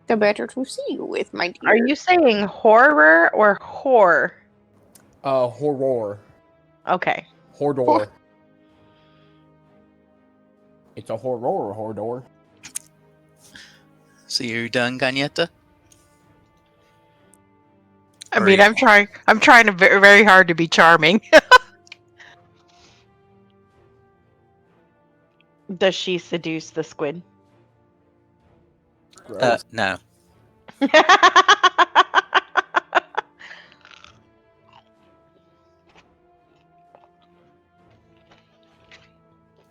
The better to see you with, my dear. Are you saying horror or whore? Horror. Okay. Hordor. It's a horror, Hordor. So you're done, Gagnetta? I Or mean, you- I'm trying to very, very hard to be charming. Does she seduce the squid? Gross. No.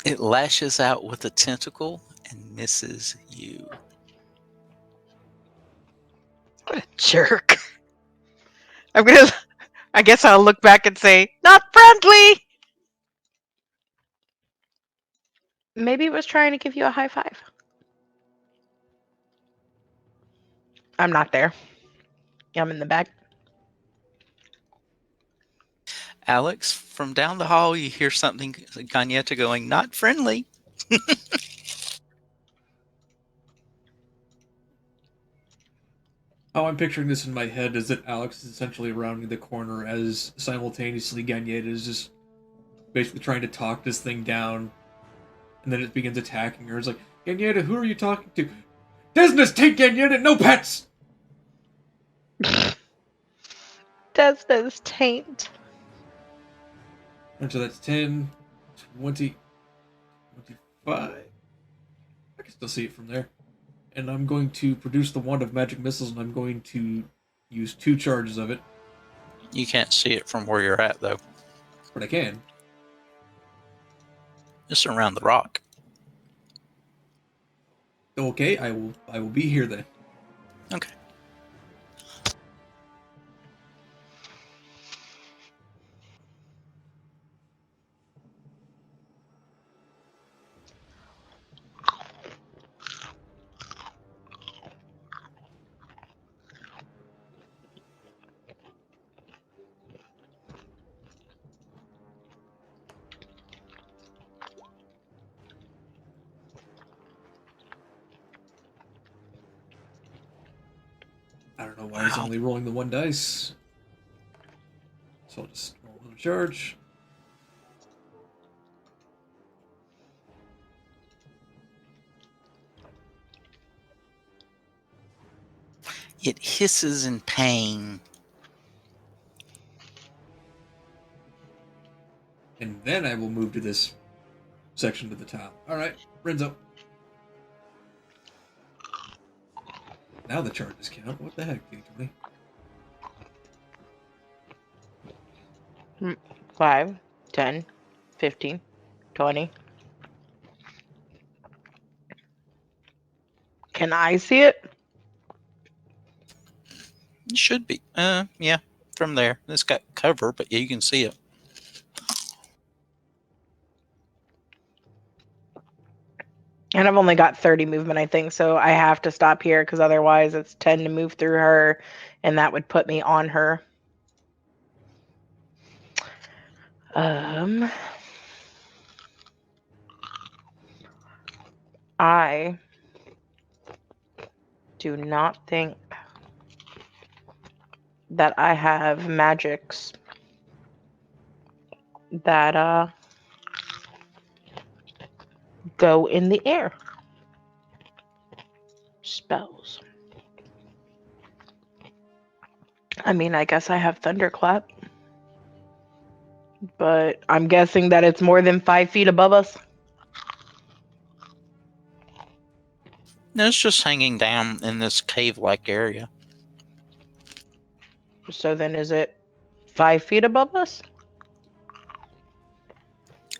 It lashes out with a tentacle and misses you. What a jerk. I guess I'll look back and say, not friendly! Maybe it was trying to give you a high five. I'm not there. I'm in the back. Alex, from down the hall, you hear something, Gagnetta going, not friendly. How I'm picturing this in my head is that Alex is essentially rounding the corner as simultaneously Gagnetta is just basically trying to talk this thing down, and then it begins attacking her. It's like, Gagnetta, who are you talking to? Business, take Gagnetta, no pets! Desna's taint. And so that's 10, 20, 25. I can still see it from there. And I'm going to produce the wand of magic missiles, and I'm going to use 2 charges of it. You can't see it from where you're at, though. But I can. Just around the rock. Okay, I will be here then. Okay. I don't know why he's only rolling the 1 dice. So I'll just roll another charge. It hisses in pain. And then I will move to this section to the top. Alright, Renzo. Now the charges count. What the heck, D20? 5, 10, 15, 20. Can I see it? It should be. Yeah, from there. It's got cover, but yeah, you can see it. And I've only got 30 movement, I think, so I have to stop here because otherwise it's 10 to move through her and that would put me on her. I do not think that I have magics that go in the air. Spells. I mean, I guess I have thunderclap, but I'm guessing that it's more than 5 feet above us. No, it's just hanging down in this cave-like area. So then is it 5 feet above us?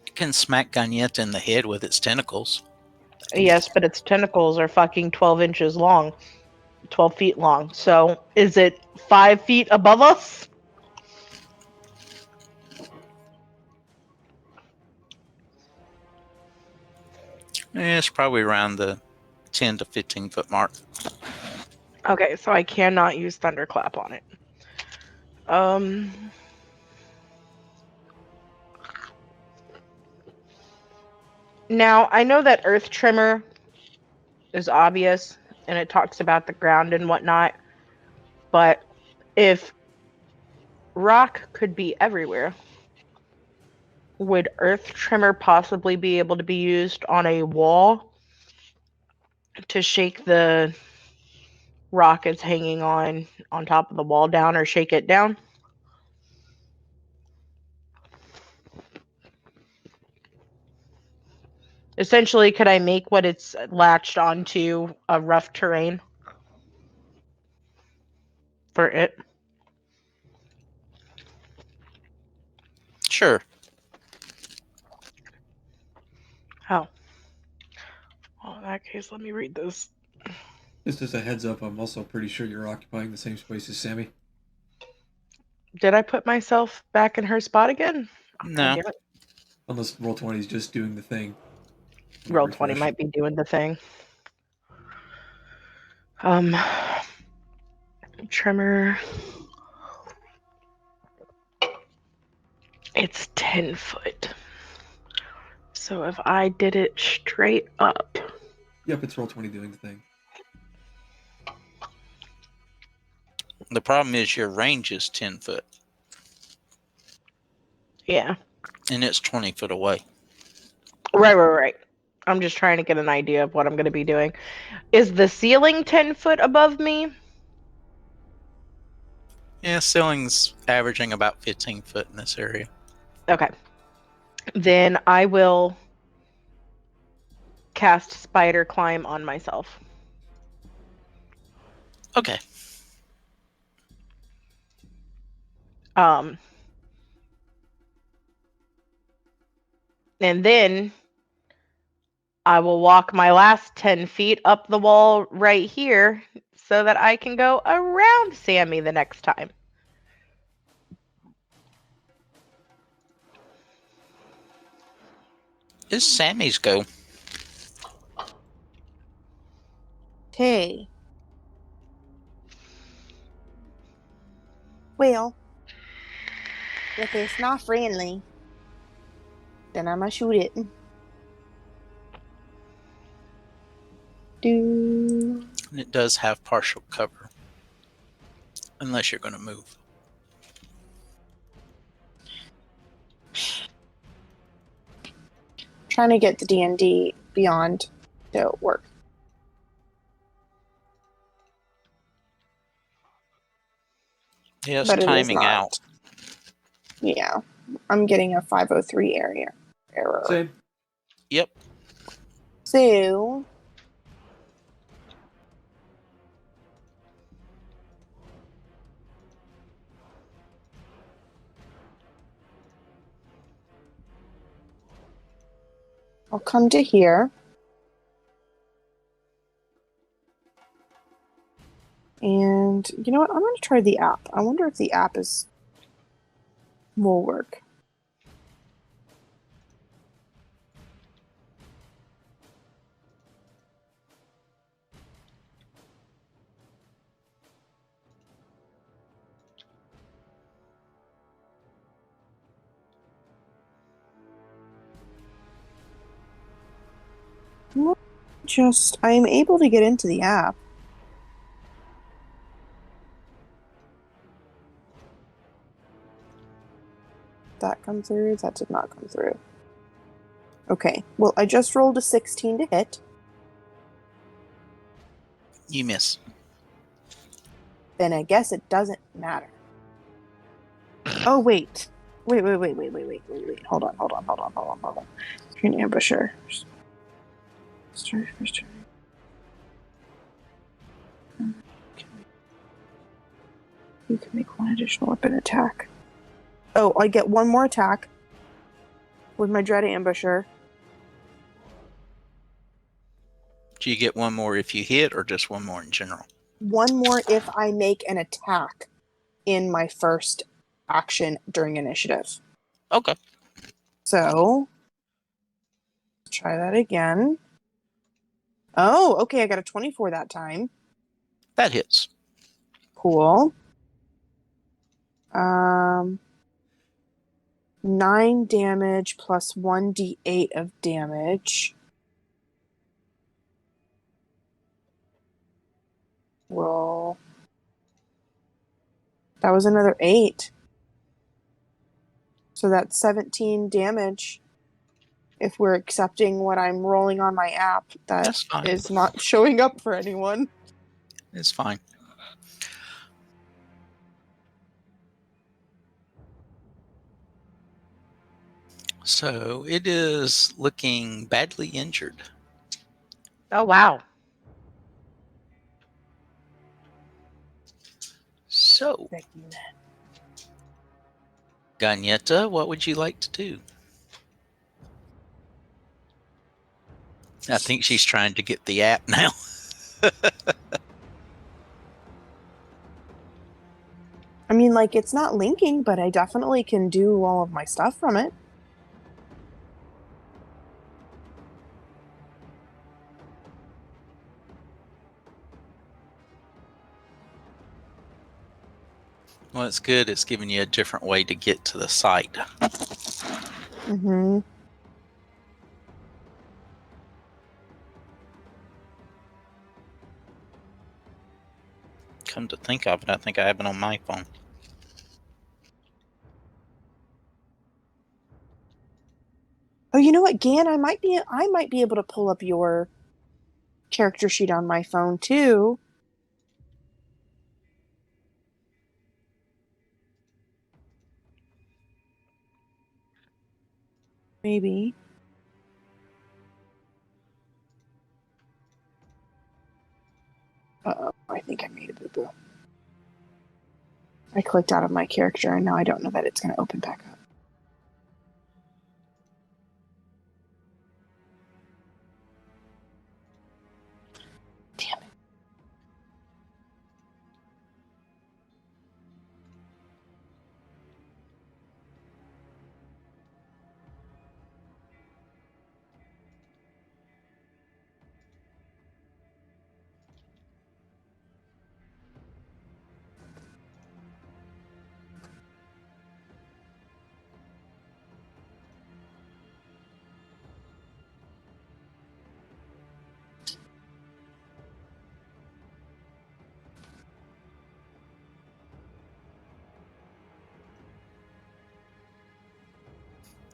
It can smack Gagnette in the head with its tentacles. Yes, but its tentacles are fucking 12 inches long. 12 feet long. So is it 5 feet above us? It's probably around the 10 to 15 foot mark. Okay, so I cannot use thunderclap on it. Now I know that earth tremor is obvious and it talks about the ground and whatnot, but if rock could be everywhere, would earth tremor possibly be able to be used on a wall to shake the rock it's hanging on top of the wall down, or shake it down? Essentially, could I make what it's latched onto a rough terrain for it? Sure. Oh. Well, in that case, let me read this. Just as a heads up, I'm also pretty sure you're occupying the same space as Sammy. Did I put myself back in her spot again? No. Unless Roll20 is just doing the thing. Roll 20 might be doing the thing. Tremor. It's 10 foot. So if I did it straight up. Yep, it's Roll20 doing the thing. The problem is your range is 10 foot. Yeah. And it's 20 foot away. Right. I'm just trying to get an idea of what I'm going to be doing. Is the ceiling 10 foot above me? Yeah, ceiling's averaging about 15 foot in this area. Okay. Then I will cast spider climb on myself. Okay. And then I will walk my last 10 feet up the wall right here so that I can go around Sammy the next time. It's Sammy's go. Okay. Well, if it's not friendly, then I'm gonna shoot it. Do. And it does have partial cover. Unless you're going to move. Trying to get the D&D Beyond to work. Yeah, it's But it is timing not. out. Yeah. I'm getting a 503 error. Same. Yep. So I'll come to here. And you know what? I'm going to try the app. I wonder if the app will work. I'm able to get into the app. That come through? That did not come through. Okay, well, I just rolled a 16 to hit. You miss. Then I guess it doesn't matter. Oh, wait. Wait. Hold on. Train ambusher. Start first turn. You can make one additional weapon attack. Oh, I get one more attack with my Dread Ambusher. Do you get one more if you hit, or just one more in general? One more if I make an attack in my first action during initiative. Okay. So, try that again. Oh, okay, I got a 24 that time. That hits. Cool. 9 damage plus 1d8 of damage. Roll. That was another 8. So that's 17 damage. If we're accepting what I'm rolling on my app, That's fine. is not showing up for anyone. It's fine. So it is looking badly injured. Oh, wow. So, Gagnetta, what would you like to do? I think she's trying to get the app now. I mean, like, it's not linking, but I definitely can do all of my stuff from it. Well, it's good. It's giving you a different way to get to the site. Mm-hmm. Come to think of it, I think I have it on my phone. Oh, you know what, Gan? I might be able to pull up your character sheet on my phone too. Maybe. Uh-oh, I think I made a boo-boo. I clicked out of my character, and now I don't know that it's going to open back up. Damn it.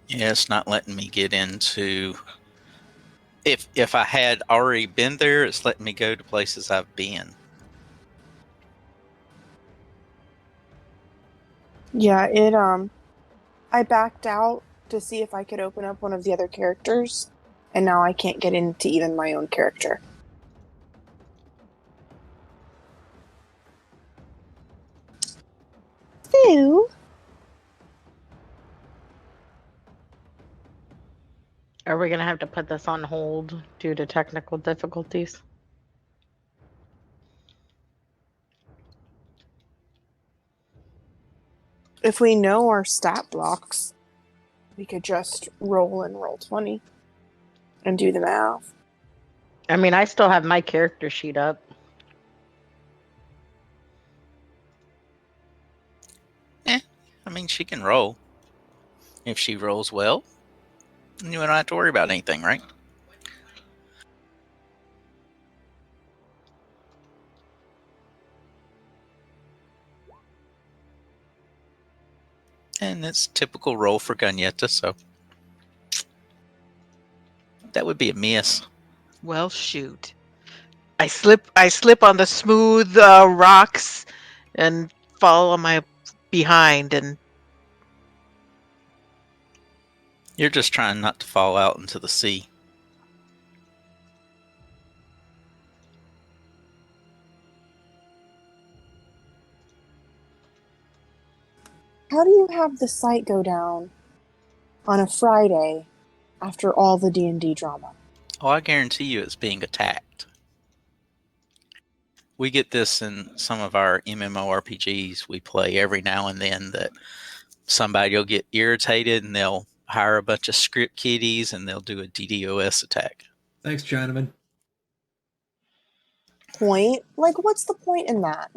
Yeah, it's not letting me get into. If I had already been there, it's letting me go to places I've been. Yeah, I backed out to see if I could open up one of the other characters, and now I can't get into even my own character. So, Are we going to have to put this on hold due to technical difficulties? if we know our stat blocks, we could just roll and roll 20 and do the math. I mean, I still have my character sheet up. I mean, she can roll. If she rolls well, you don't have to worry about anything, right? And it's typical roll for Gagnetta, so that would be a miss. Well, shoot. I slip on the smooth rocks and fall on my behind, and You're just trying not to fall out into the sea. How do you have the site go down on a Friday after all the D&D drama? Oh, I guarantee you it's being attacked. We get this in some of our MMORPGs we play every now and then, that somebody will get irritated and they'll hire a bunch of script kiddies and they'll do a DDoS attack. Thanks, Chinaman. Point? Like, what's the point in that?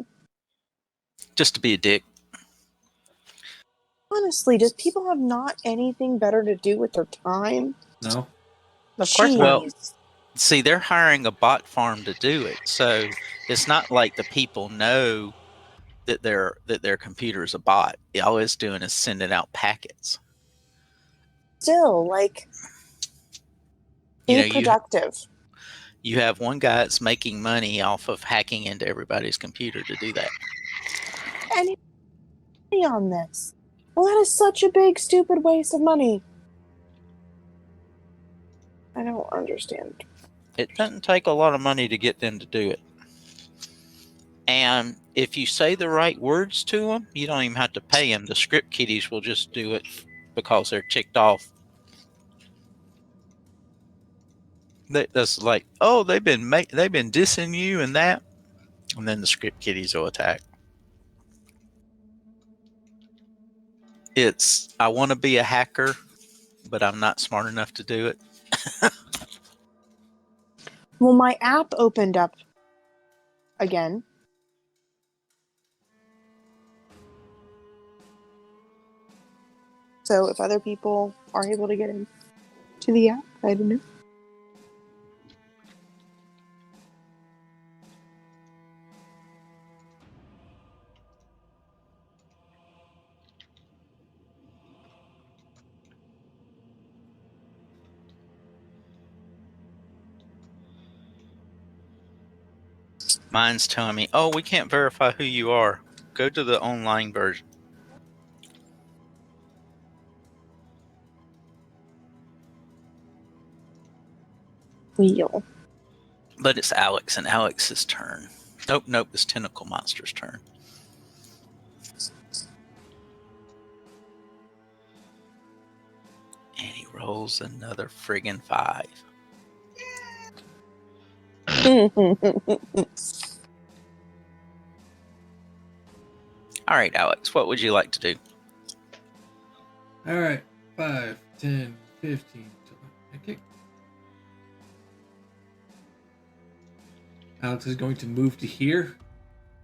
Just to be a dick. Honestly, does people have not anything better to do with their time? No? Of course not. Well, Jeez. see, they're hiring a bot farm to do it, so it's not like the people know that their computer is a bot. All it's doing is sending out packets. Still, like, You be know, productive. you have one guy that's making money off of hacking into everybody's computer to do that. Any on this? Well, that is such a big, stupid waste of money. I don't understand. It doesn't take a lot of money to get them to do it. And if you say the right words to them, you don't even have to pay them. The script kiddies will just do it because they're ticked off. That's like, oh, they've been dissing you and that, and then the script kiddies will attack. It's, I want to be a hacker, but I'm not smart enough to do it. Well, my app opened up again. So if other people are able to get into the app, I don't know. Mine's telling me, oh, we can't verify who you are. Go to the online version. Wheel. But it's Alex and Alex's turn. Nope, it's Tentacle Monster's turn. And he rolls another friggin' 5. All right, Alex, what would you like to do? Alright. 5, 10, 15. Okay. Alex is going to move to here,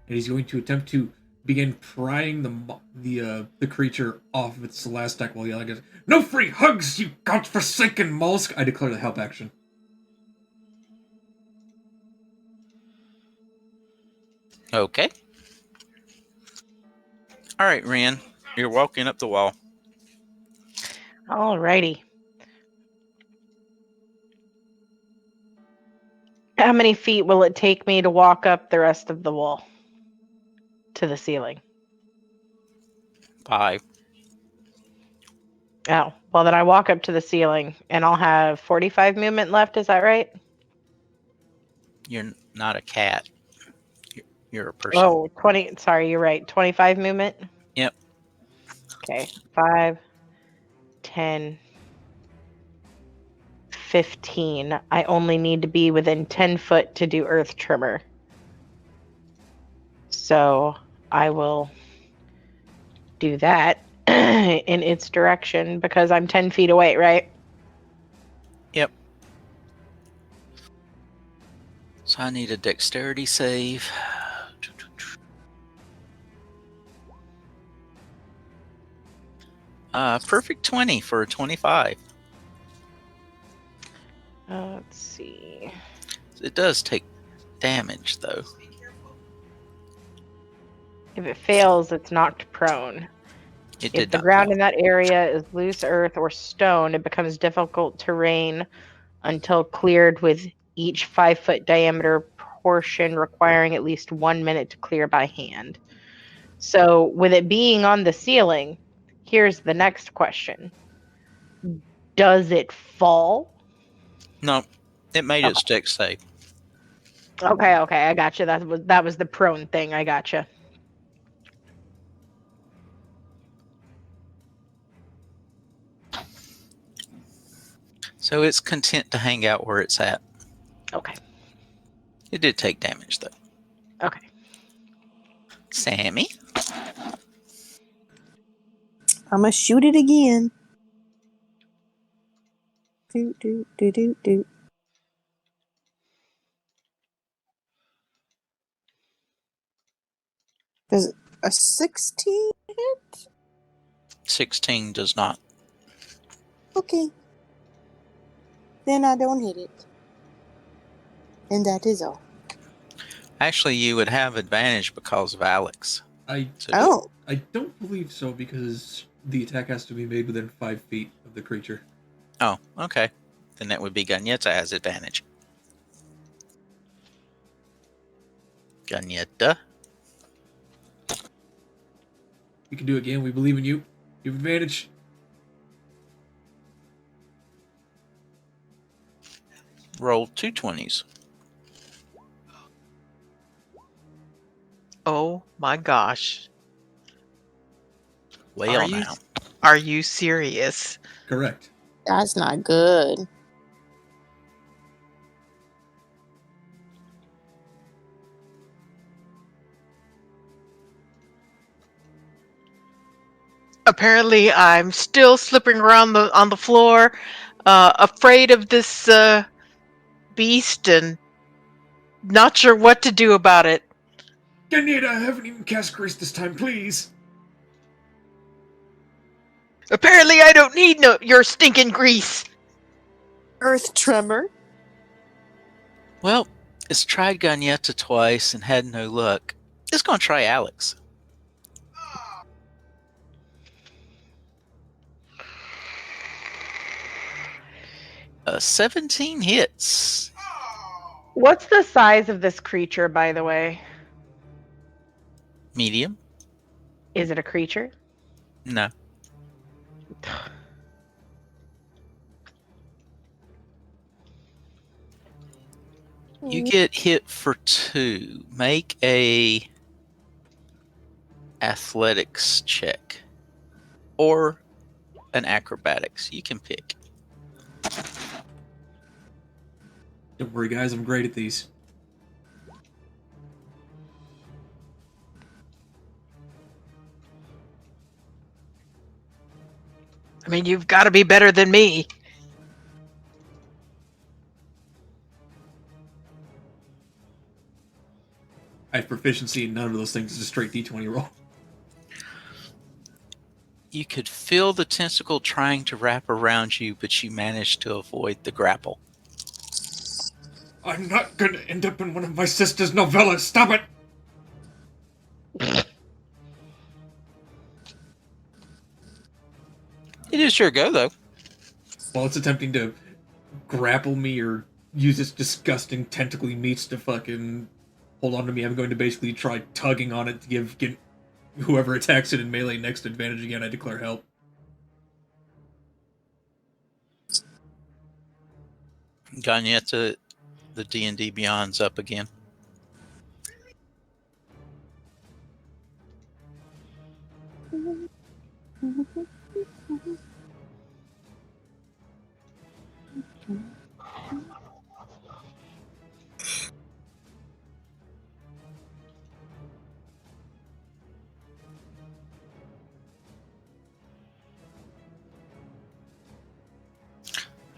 and he's going to attempt to begin prying the creature off of its last deck while yelling, "No free hugs, you godforsaken mollusk!" I declare the help action. Okay. All right, Ren, you're walking up the wall. Alrighty. How many feet will it take me to walk up the rest of the wall to the ceiling? 5. Oh, well, then I walk up to the ceiling and I'll have 45 movement left. Is that right? You're not a cat. You're a person. Oh, 20. Sorry, you're right. 25 movement? Yep. Okay. 5, 10, 15. I only need to be within 10 foot to do Earth Tremor. So I will do that in its direction because I'm 10 feet away, right? Yep. So I need a dexterity save. Perfect 20 for a 25. Let's see. It does take damage, though. If it fails, it's knocked prone. It If did the not ground fail. in that area is loose earth or stone, it becomes difficult terrain until cleared, with each 5-foot diameter portion requiring at least 1 minute to clear by hand. So, with it being on the ceiling, here's the next question. Does it fall? No, it made Okay. its deck save. Okay, I gotcha. That was the prone thing. I gotcha. So it's content to hang out where it's at. Okay. It did take damage, though. Okay. Sammy? I'm gonna shoot it again. Do do do do do. Does a 16 hit? 16 does not. Okay. Then I don't hit it. And that is all. Actually, you would have advantage because of Alex. I So Oh, I don't believe so because the attack has to be made within 5 feet of the creature. Oh, okay. Then that would be Gagnetta has advantage. Gagnetta. You can do it again. We believe in you. You have advantage. Roll 2 20s. Oh my gosh. Well, now. Are you serious? Correct. that's not good. Apparently, I'm still slipping around on the floor, afraid of this beast, and not sure what to do about it. Ganita, I haven't even cast Grace this time, please. Apparently, I don't need your stinking grease. Earth tremor. Well, it's tried Gagnetta twice and had no luck. It's going to try Alex. A 17 hits. What's the size of this creature, by the way? Medium? Is it a creature? No. You get hit for 2. Make a athletics check. Or an acrobatics. You can pick. Don't worry, guys. I'm great at these. I mean, you've got to be better than me. I have proficiency in none of those things. It's a straight D20 roll. You could feel the tentacle trying to wrap around you, but you managed to avoid the grapple. I'm not going to end up in one of my sister's novellas. Stop it! It is your go, though. While it's attempting to grapple me or use its disgusting tentacly meats to fucking hold on to me, I'm going to basically try tugging on it to give whoever attacks it in melee next advantage again. I declare help. Gagnetta, the D&D Beyond's up again.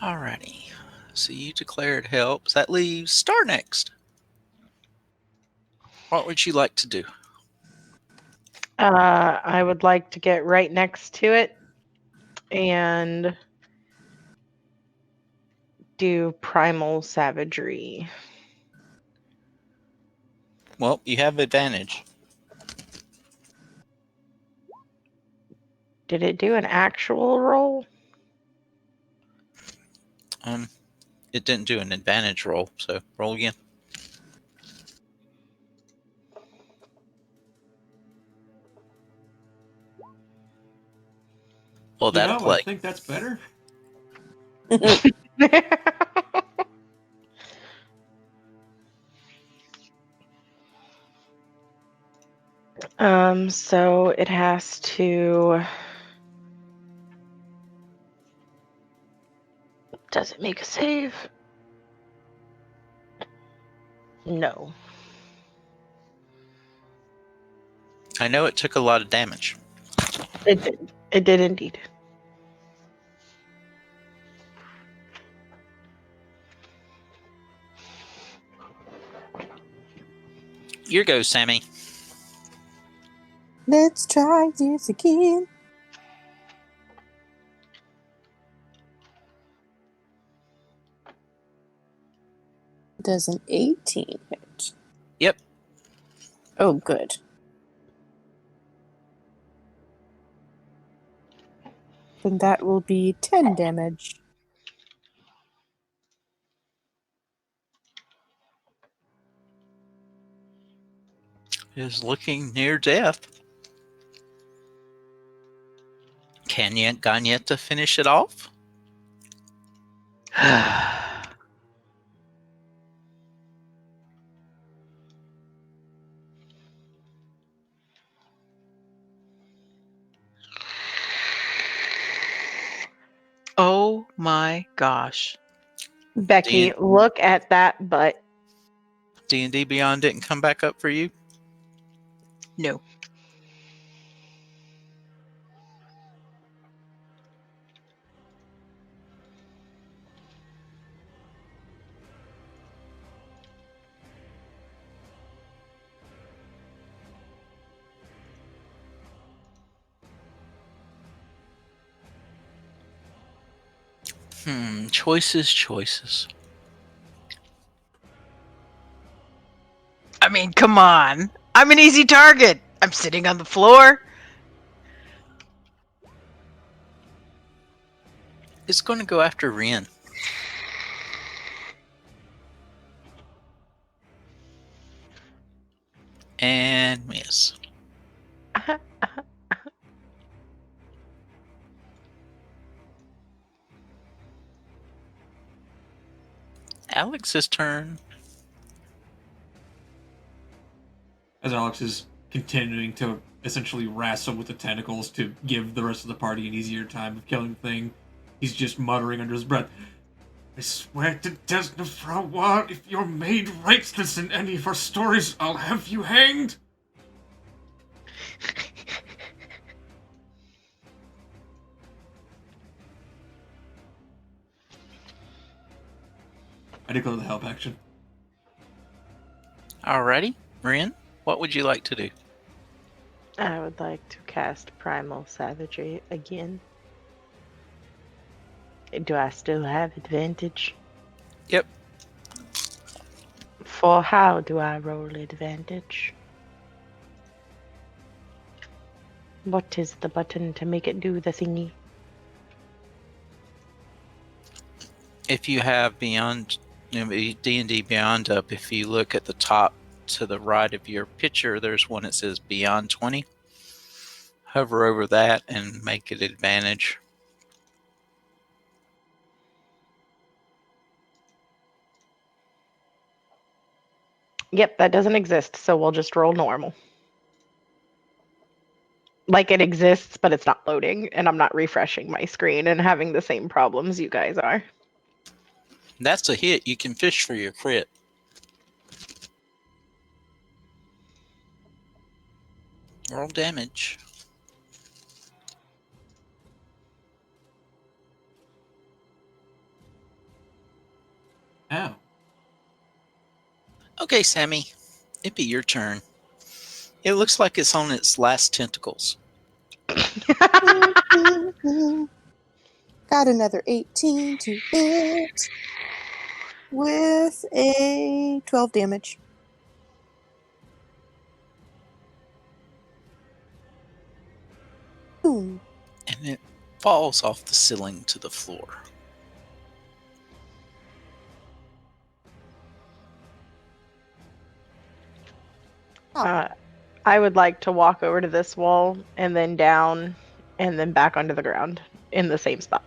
Alrighty. So you declared help. That leaves Star next. What would you like to do? I would like to get right next to it and do primal savagery. Well, you have advantage. Did it do an actual roll? It didn't do an advantage roll, so roll again. Well, that'll I play. think that's better. So it has to. Does it make a save? No. I know it took a lot of damage. It did. It did indeed. Your go, Sammy. Let's try this again. Does an 18 hit? Yep. Oh, good. Then that will be 10 damage. Is looking near death. Can you Ganyet to finish it off? Oh my gosh. Becky, D- look at that butt. D&D Beyond didn't come back up for you? No. Choices. I mean, come on. I'm an easy target. I'm sitting on the floor. It's going to go after Rin. And miss. Alex's turn. As Alex is continuing to essentially wrestle with the tentacles to give the rest of the party an easier time of killing the thing, he's just muttering under his breath, I swear to Desnafrawa, if your maid writes this in any of her stories, I'll have you hanged! I declare the help action. Alrighty. Rin, what would you like to do? I would like to cast Primal Savagery again. Do I still have advantage? Yep. For how do I roll advantage? What is the button to make it do the thingy? If you have Beyond, D&D Beyond up, if you look at the top to the right of your picture, there's one that says Beyond 20. Hover over that and make it advantage. Yep, that doesn't exist, so we'll just roll normal. Like it exists, but it's not loading, and I'm not refreshing my screen and having the same problems you guys are. That's a hit. You can fish for your crit. Roll damage. Ow. Okay, Sammy. It'd be your turn. It looks like it's on its last tentacles. Got another 18 to hit with a 12 damage. Boom. and it falls off the ceiling to the floor. I would like to walk over to this wall and then down and then back onto the ground in the same spot.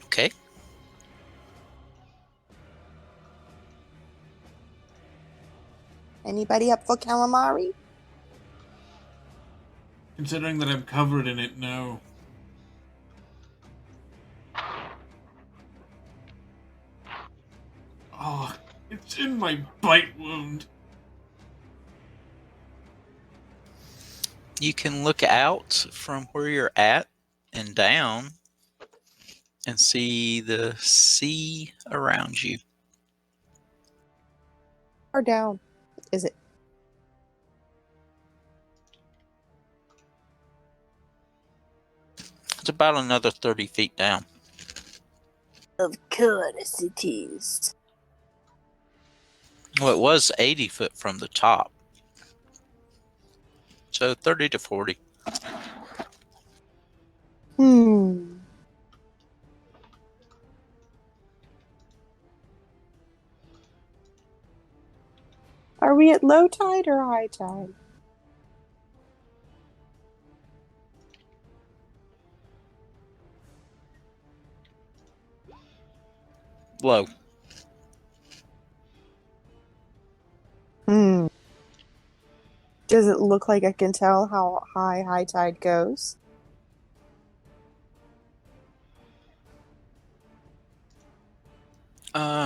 Okay. Anybody up for calamari? Considering that I'm covered in it, no. Oh, it's in my bite wound. You can look out from where you're at and down and see the sea around you. Or down? Is it? It's about another 30 feet down. Of course it is. Well, it was 80 foot from the top. So 30 to 40. Are we at low tide or high tide? Low. Does it look like I can tell how high tide goes?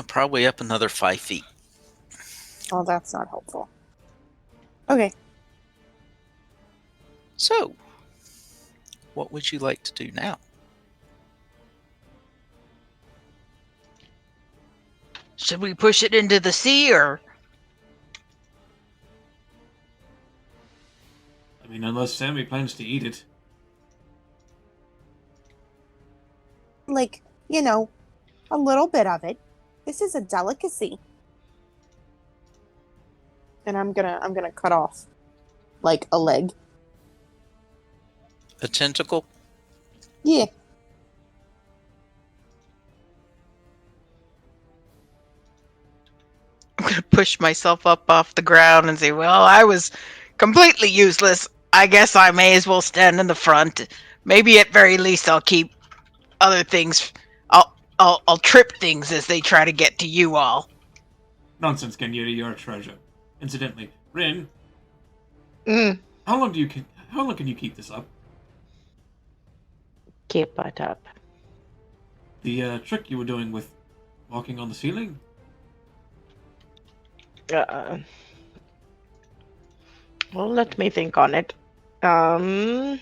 Probably up another 5 feet. Oh, that's not helpful. Okay. So, what would you like to do now? Should we push it into the sea or? I mean, unless Sammy plans to eat it. Like, a little bit of it. This is a delicacy. And I'm gonna cut off like a leg. A tentacle? Yeah. I'm gonna push myself up off the ground and say, well, I was completely useless. I guess I may as well stand in the front. Maybe at very least I'll keep other things. I'll trip things as they try to get to you all. Nonsense, Ganyeri, you're a treasure. Incidentally, Rin, Mm. how long can you keep this up? Keep it up. The trick you were doing with walking on the ceiling? Well, let me think on it. And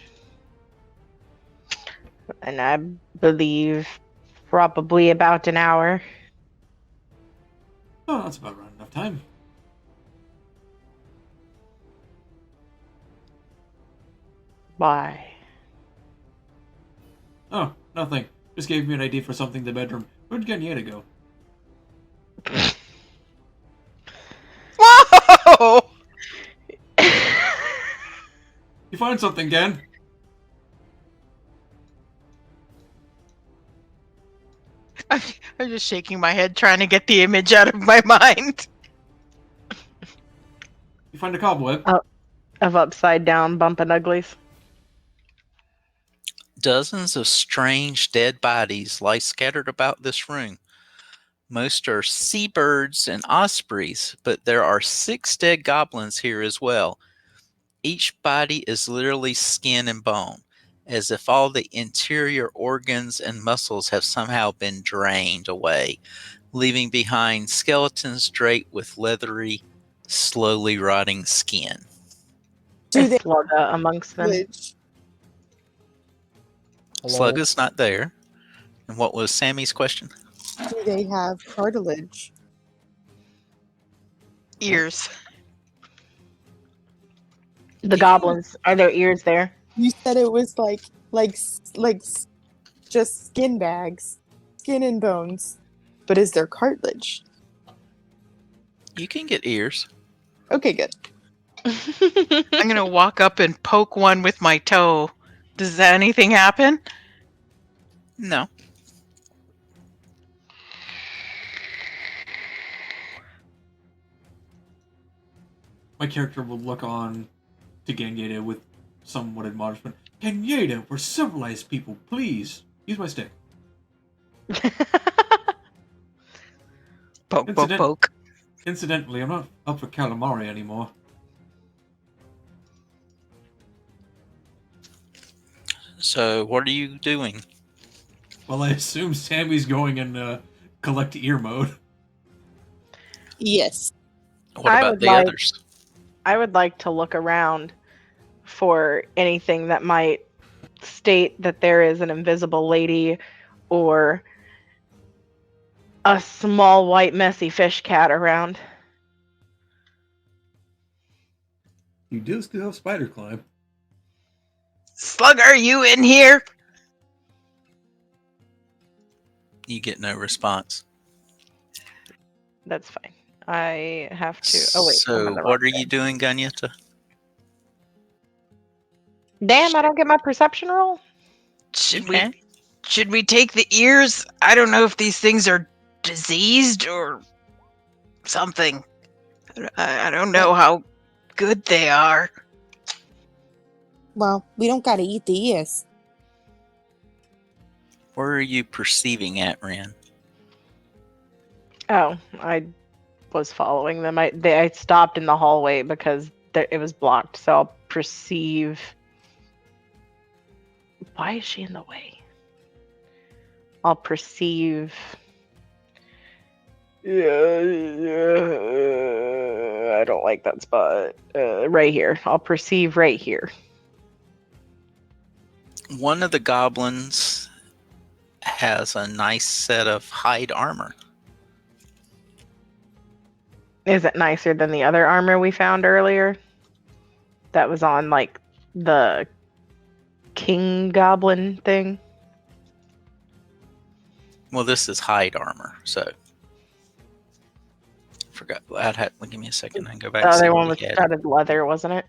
I believe probably about an hour. Oh, that's about right enough time. Why? Oh, nothing. Just gave me an idea for something in the bedroom. Where'd Ganyeri go? Whoa! You find something, Gan? I'm just shaking my head trying to get the image out of my mind. You find a cobweb? Of upside down bumping uglies. Dozens of strange dead bodies lie scattered about this room. Most are seabirds and ospreys, but there are 6 dead goblins here as well. Each body is literally skin and bone, as if all the interior organs and muscles have somehow been drained away, leaving behind skeletons draped with leathery, slowly rotting skin. Do Is they Slugga amongst them? cartilage? Hello? Slugga's not there. And what was Sammy's question? Do they have cartilage? Ears. The goblins. Are their ears there? You said it was like just skin bags, skin and bones. But is there cartilage? You can get ears. Okay, good. I'm gonna walk up and poke one with my toe Does anything happen? No. My character will look on to Ganyeda with somewhat admonishment. Ganyeda, we're civilized people, please. Use my stick. Poke, poke, poke. Incidentally, I'm not up for calamari anymore. So, what are you doing? Well, I assume Sammy's going in collect ear mode. Yes. What I about would the like- others? I would like to look around for anything that might state that there is an invisible lady or a small white messy fish cat around. You do still have spider climb. Slug, are you in here? You get no response. That's fine. I have to. Oh wait. I'm So, on the what wrong are you thing. doing, Ganyeta? Damn! I don't get my perception roll. Should Okay. we take the ears? I don't know if these things are diseased or something. I don't know how good they are. Well, we don't gotta eat the ears. Where are you perceiving at, Ren? Oh, I was following them. I stopped in the hallway because it was blocked. So I'll perceive. Why is she in the way? I'll perceive. I don't like that spot. Right here. I'll perceive right here. One of the goblins has a nice set of hide armor. Is it nicer than the other armor we found earlier? That was on like the king goblin thing. Well, this is hide armor, so forgot. I'd have give me a second and go back. The and see other what one he was had. studded leather, wasn't it?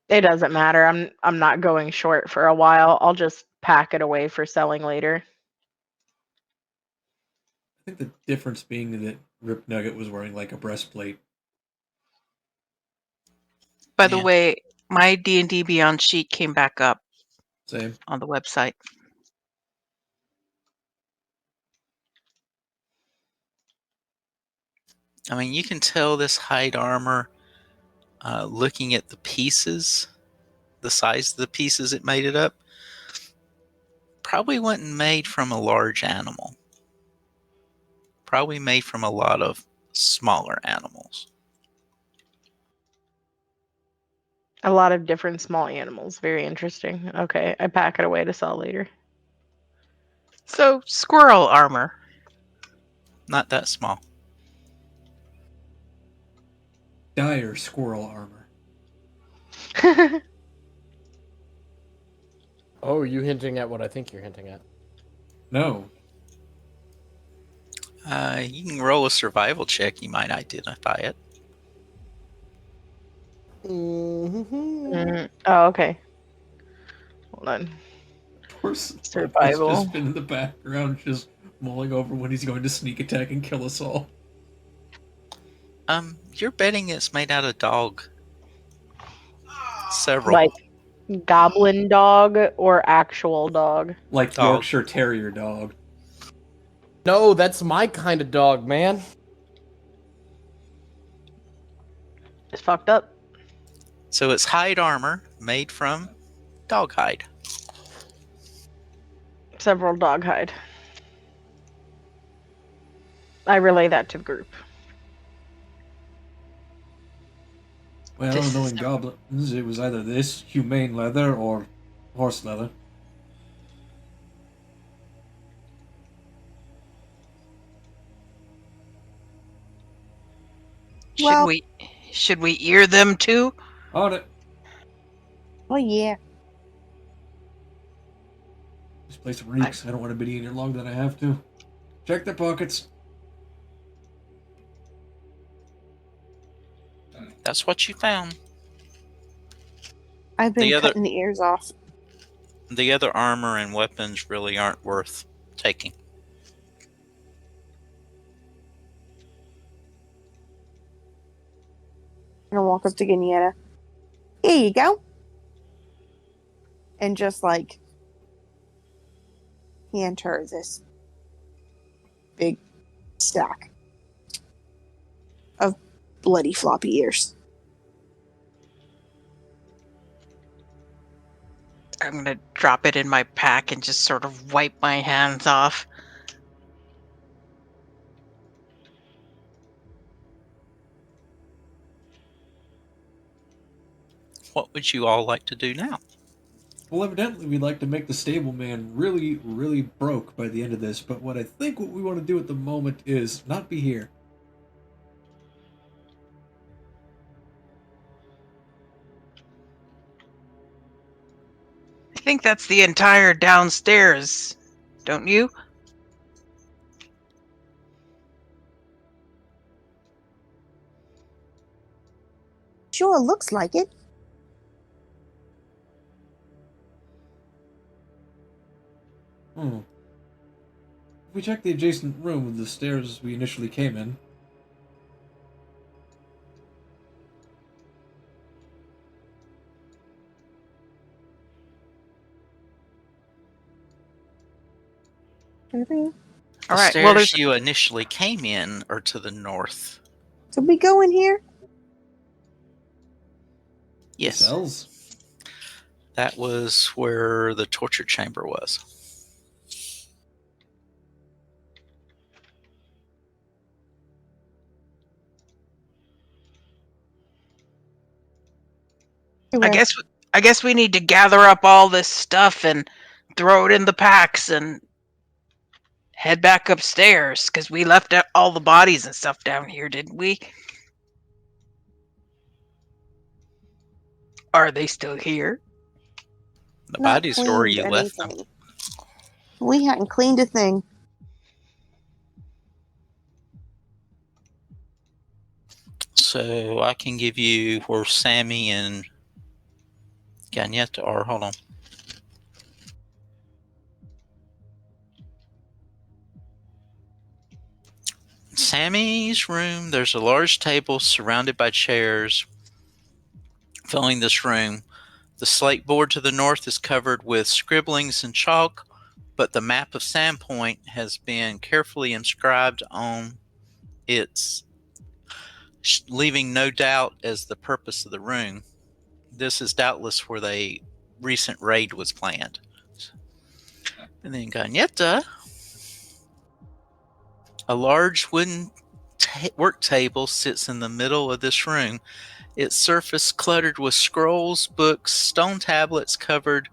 It doesn't matter. I'm not going short for a while. I'll just pack it away for selling later. I think the difference being that Rip Nugget was wearing like a breastplate. By the Yeah. way, my D&D Beyond sheet came back up Same. on the website. I mean, you can tell this hide armor looking at the pieces, the size of the pieces it made it up. Probably wasn't made from a large animal. Probably made from a lot of smaller animals. A lot of different small animals. Very interesting. Okay, I pack it away to sell later. So, squirrel armor. Not that small. Dire squirrel armor. Oh, are you hinting at what I think you're hinting at? No. You can roll a survival check. You might identify it. Oh, okay. Hold on. Of course, Survival. He's just been in the background, just mulling over when he's going to sneak attack and kill us all. You're betting it's made out of dog. Several. Like goblin dog or actual dog? Like Dog. Yorkshire Terrier dog. No, that's my kind of dog, man. It's fucked up. So it's hide armor made from dog hide. Several dog hide. I relay that to the group. Well, This knowing is- goblins, it was either this, humane leather, or horse leather. Well- Should we ear them too? On it. Oh yeah. This place reeks. I don't want to be any longer than I have to. Check their pockets. That's what you found. I've been The other cutting the ears off. the other armor and weapons really aren't worth taking. I'm gonna walk up to Ganyetta. Here you go. And just like hand her this big stack of bloody floppy ears. I'm gonna drop it in my pack and just sort of wipe my hands off. What would you all like to do now? Well, evidently we'd like to make the stableman really, really broke by the end of this, but what I think what we want to do at the moment is not be here. I think that's the entire downstairs, don't you? Sure looks like it. If we check the adjacent room with the stairs we initially came in, The All right. stairs Well, there's you initially came in are to the north. Did we go in here? Yes. cells. That was where the torture chamber was. I guess we need to gather up all this stuff and throw it in the packs and head back upstairs because we left out all the bodies and stuff down here, didn't we? Are they still here? The Not bodies are where cleaned you left them. anything. We hadn't cleaned a thing. So I can give you where Sammy and Gagnetta are. Hold on. Sammy's room, there's a large table surrounded by chairs filling this room. The slate board to the north is covered with scribblings and chalk, but the map of Sandpoint has been carefully inscribed on its, leaving no doubt as the purpose of the room. This is doubtless where the recent raid was planned. And then Gagnetta, a large wooden work table sits in the middle of this room. Its surface cluttered with scrolls, books, stone tablets covered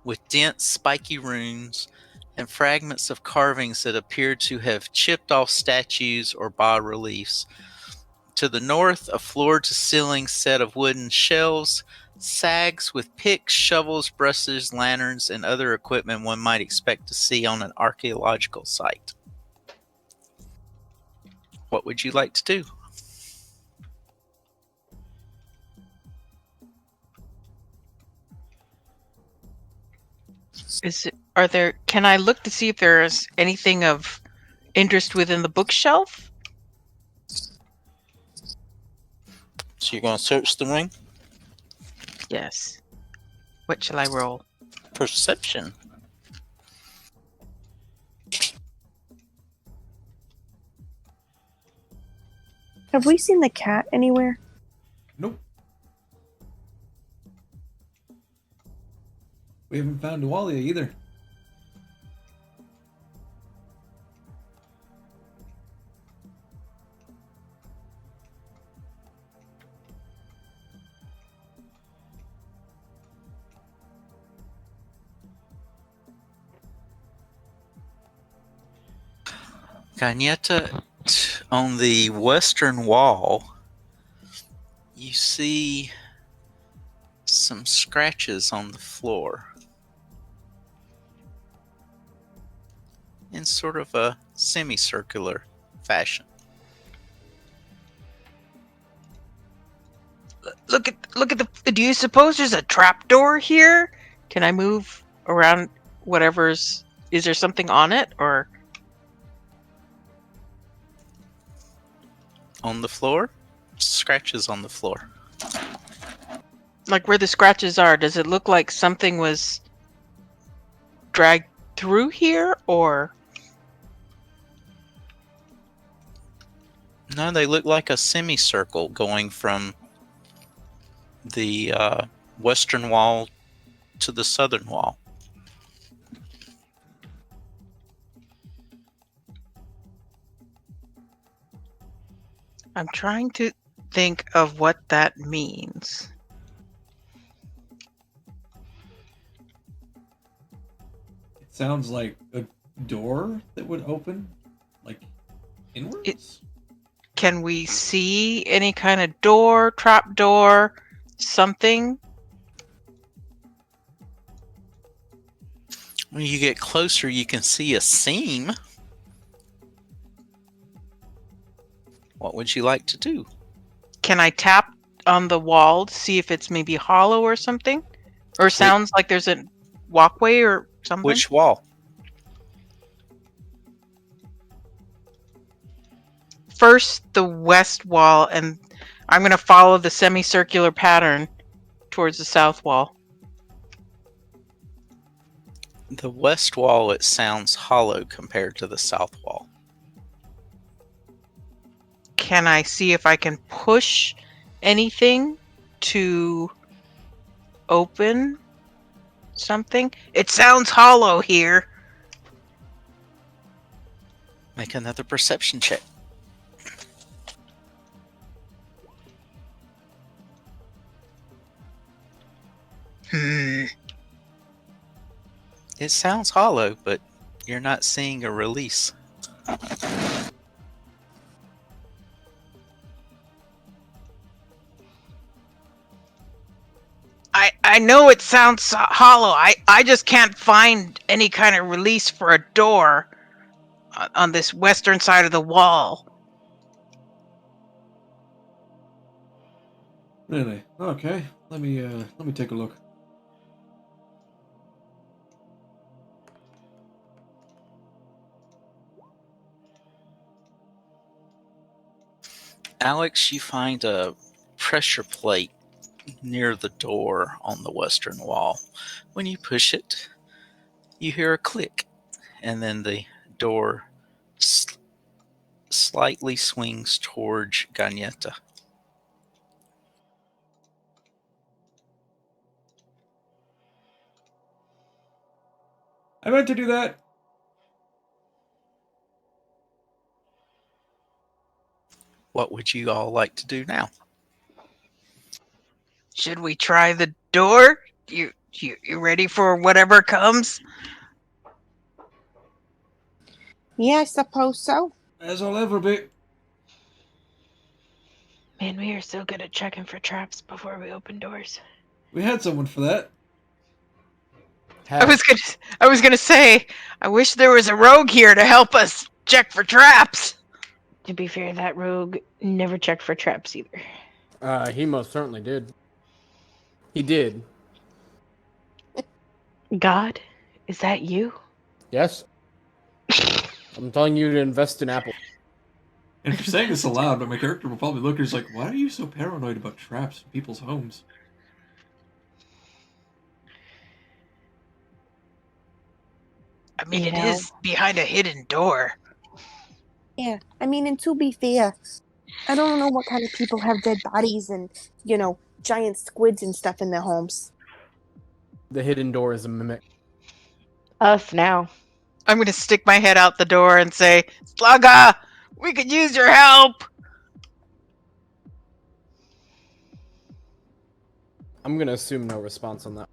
with dense, spiky runes, and fragments of carvings that appeared to have chipped off statues or bas-reliefs. To the north, a floor-to-ceiling set of wooden shelves sags with picks, shovels, brushes, lanterns, and other equipment one might expect to see on an archaeological site. What would you like to do? Can I look to see if there's anything of interest within the bookshelf? So you're going to search the room? Yes. What shall I roll? Perception. Have we seen the cat anywhere? Nope. We haven't found Dualia either. Gagnetta, on the western wall, you see some scratches on the floor in sort of a semicircular fashion. look at the. Do you suppose there's a trapdoor here? Can I move around whatever's? Is there something on it or? On the floor? Scratches on the floor. Like where the scratches are, does it look like something was dragged through here or? No, they look like a semicircle going from the western wall to the southern wall. I'm trying to think of what that means. It sounds like a door that would open, like inwards. Can we see any kind of door, trap door, something? When you get closer, you can see a seam. What would you like to do? Can I tap on the wall to see if it's maybe hollow or something? Or sounds like there's a walkway or something? Which wall? First, the west wall, and I'm going to follow the semicircular pattern towards the south wall. The west wall, it sounds hollow compared to the south wall. Can I see if I can push anything to open something? It sounds hollow here. Make another perception check. It sounds hollow, but you're not seeing a release. I know it sounds hollow. I just can't find any kind of release for a door on this western side of the wall. Really? Okay. Let me take a look. Alex, you find a pressure plate near the door on the western wall. When you push it, you hear a click, and then the door slightly swings towards Gagnetta. I meant to do that. What would you all like to do now? Should we try the door? You ready for whatever comes? Yeah, I suppose so. As I'll ever be. Man, we are so good at checking for traps before we open doors. We had someone for that. I was gonna say, I wish there was a rogue here to help us check for traps. To be fair, that rogue never checked for traps either. He most certainly did. He did. God, is that you? Yes. I'm telling you to invest in Apple. And if you're saying this aloud, but my character will probably look at us like, why are you so paranoid about traps in people's homes? I mean, You it know. is behind a hidden door. Yeah, I mean, and to be fair, I don't know what kind of people have dead bodies and, giant squids and stuff in their homes. The hidden door is a mimic. Us now. I'm gonna stick my head out the door and say, Slugga, we could use your help. I'm gonna assume no response on that.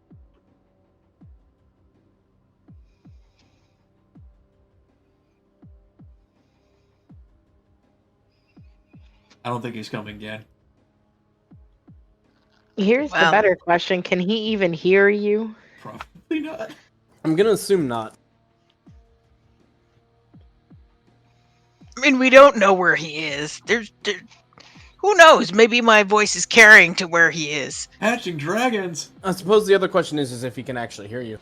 I don't think he's coming yet. Here's the Well. better question. Can he even hear you? Probably not. I'm gonna assume not. I mean, we don't know where he is. Who Who knows? Maybe my voice is carrying to where he is. Hatching dragons! I suppose the other question is if he can actually hear you.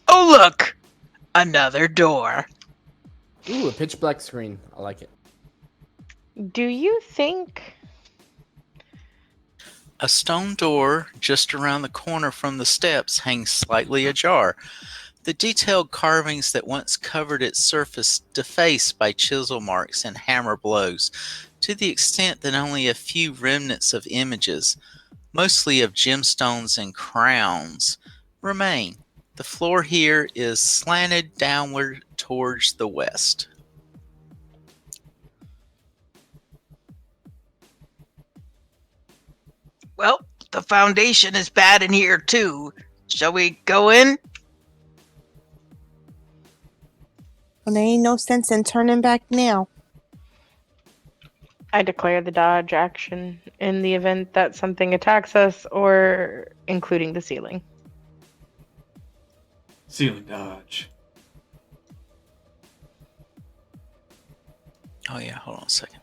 Oh, look! Another door. Ooh, a pitch black screen. I like it. Do you think A stone door just around the corner from the steps hangs slightly ajar, the detailed carvings that once covered its surface defaced by chisel marks and hammer blows, to the extent that only a few remnants of images, mostly of gemstones and crowns, remain? The floor here is slanted downward towards the west. Well, the foundation is bad in here too. Shall we go in? Well, there ain't no sense in turning back now. I declare the dodge action in the event that something attacks us, or including the ceiling? Ceiling dodge. Oh yeah, hold on a second.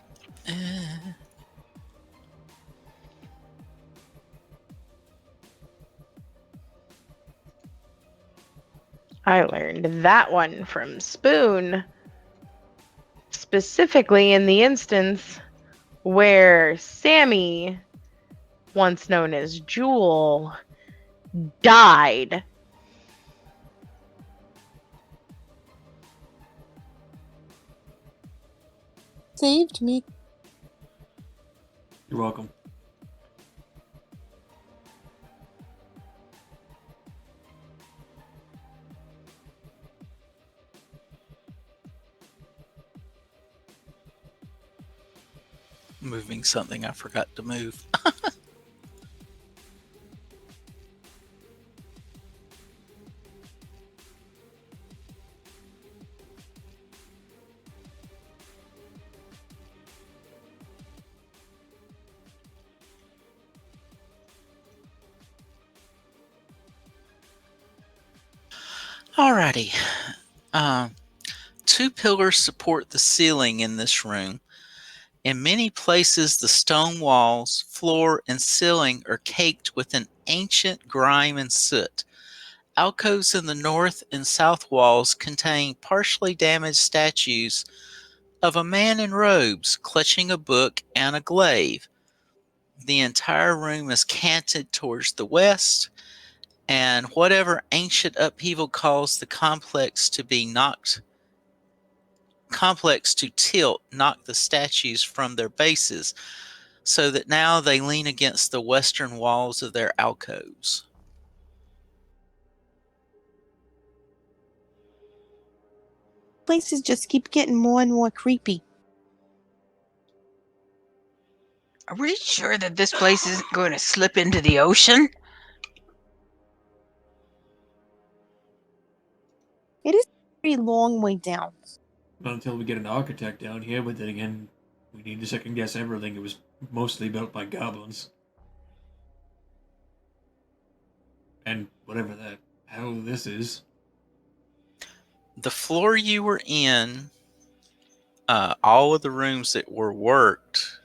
I learned that one from Spoon. Specifically in the instance where Sammy, once known as Jewel, died. Saved me. You're welcome. Moving something I forgot to move. Alrighty. Two pillars support the ceiling in this room. In many places, the stone walls, floor, and ceiling are caked with an ancient grime and soot. Alcoves in the north and south walls contain partially damaged statues of a man in robes clutching a book and a glaive. The entire room is canted towards the west, and whatever ancient upheaval caused the complex to tilt knocked the statues from their bases, so that now they lean against the western walls of their alcoves. Places just keep getting more and more creepy. Are we sure that this place isn't going to slip into the ocean? It is a very long way down. Not until we get an architect down here, but then again, we need to second guess everything. It was mostly built by goblins. And whatever the hell this is. The floor you were in, all of the rooms that were worked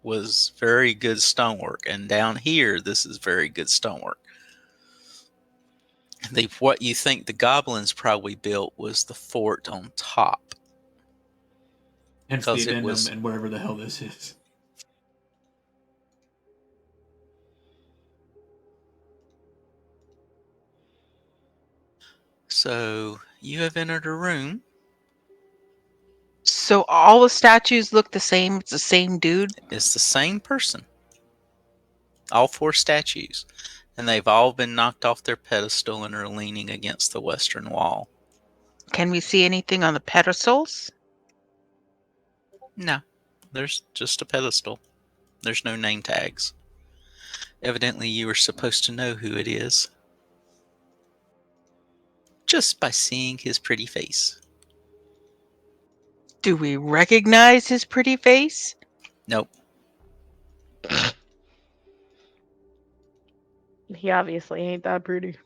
was very good stonework, and down here, this is very good stonework. What you think the goblins probably built was the fort on top. Hence the 'Cause it addendum was- and whatever the hell this is. So you have entered a room. So all the statues look the same? It's the same dude? It's the same person. All four statues. And they've all been knocked off their pedestal and are leaning against the western wall. Can we see anything on the pedestals? No, there's just a pedestal. There's no name tags. Evidently, you were supposed to know who it is just by seeing his pretty face. Do we recognize his pretty face? Nope. He obviously ain't that pretty.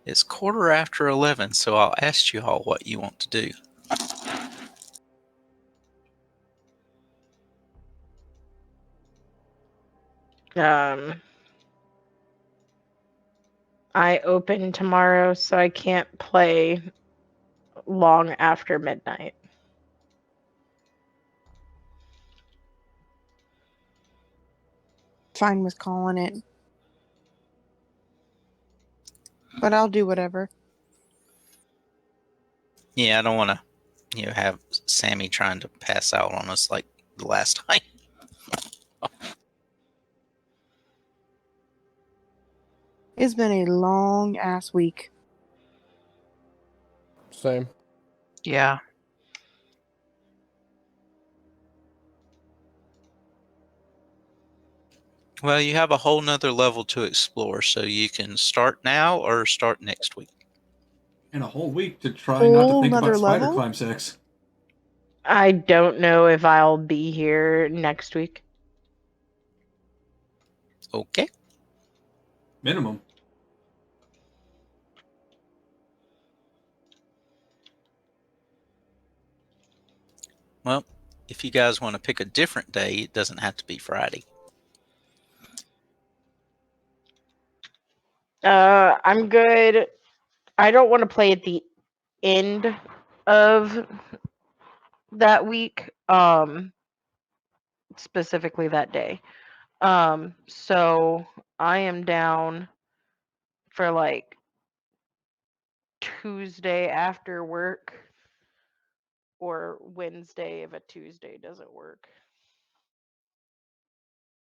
It's 11:15, so I'll ask you all what you want to do. I open tomorrow, so I can't play long after midnight. Fine with calling it. But I'll do whatever. Yeah, I don't want to, have Sammy trying to pass out on us like the last time. It's been a long ass week. Same. Yeah. Well, you have a whole nother level to explore, so you can start now or start next week. And a whole week to try not to Whole think about nother spider level? climb sex. I don't know if I'll be here next week. Okay. Minimum. Well, if you guys want to pick a different day, it doesn't have to be Friday. I'm good. I don't want to play at the end of that week, specifically that day. So I am down for like Tuesday after work or Wednesday if a Tuesday doesn't work.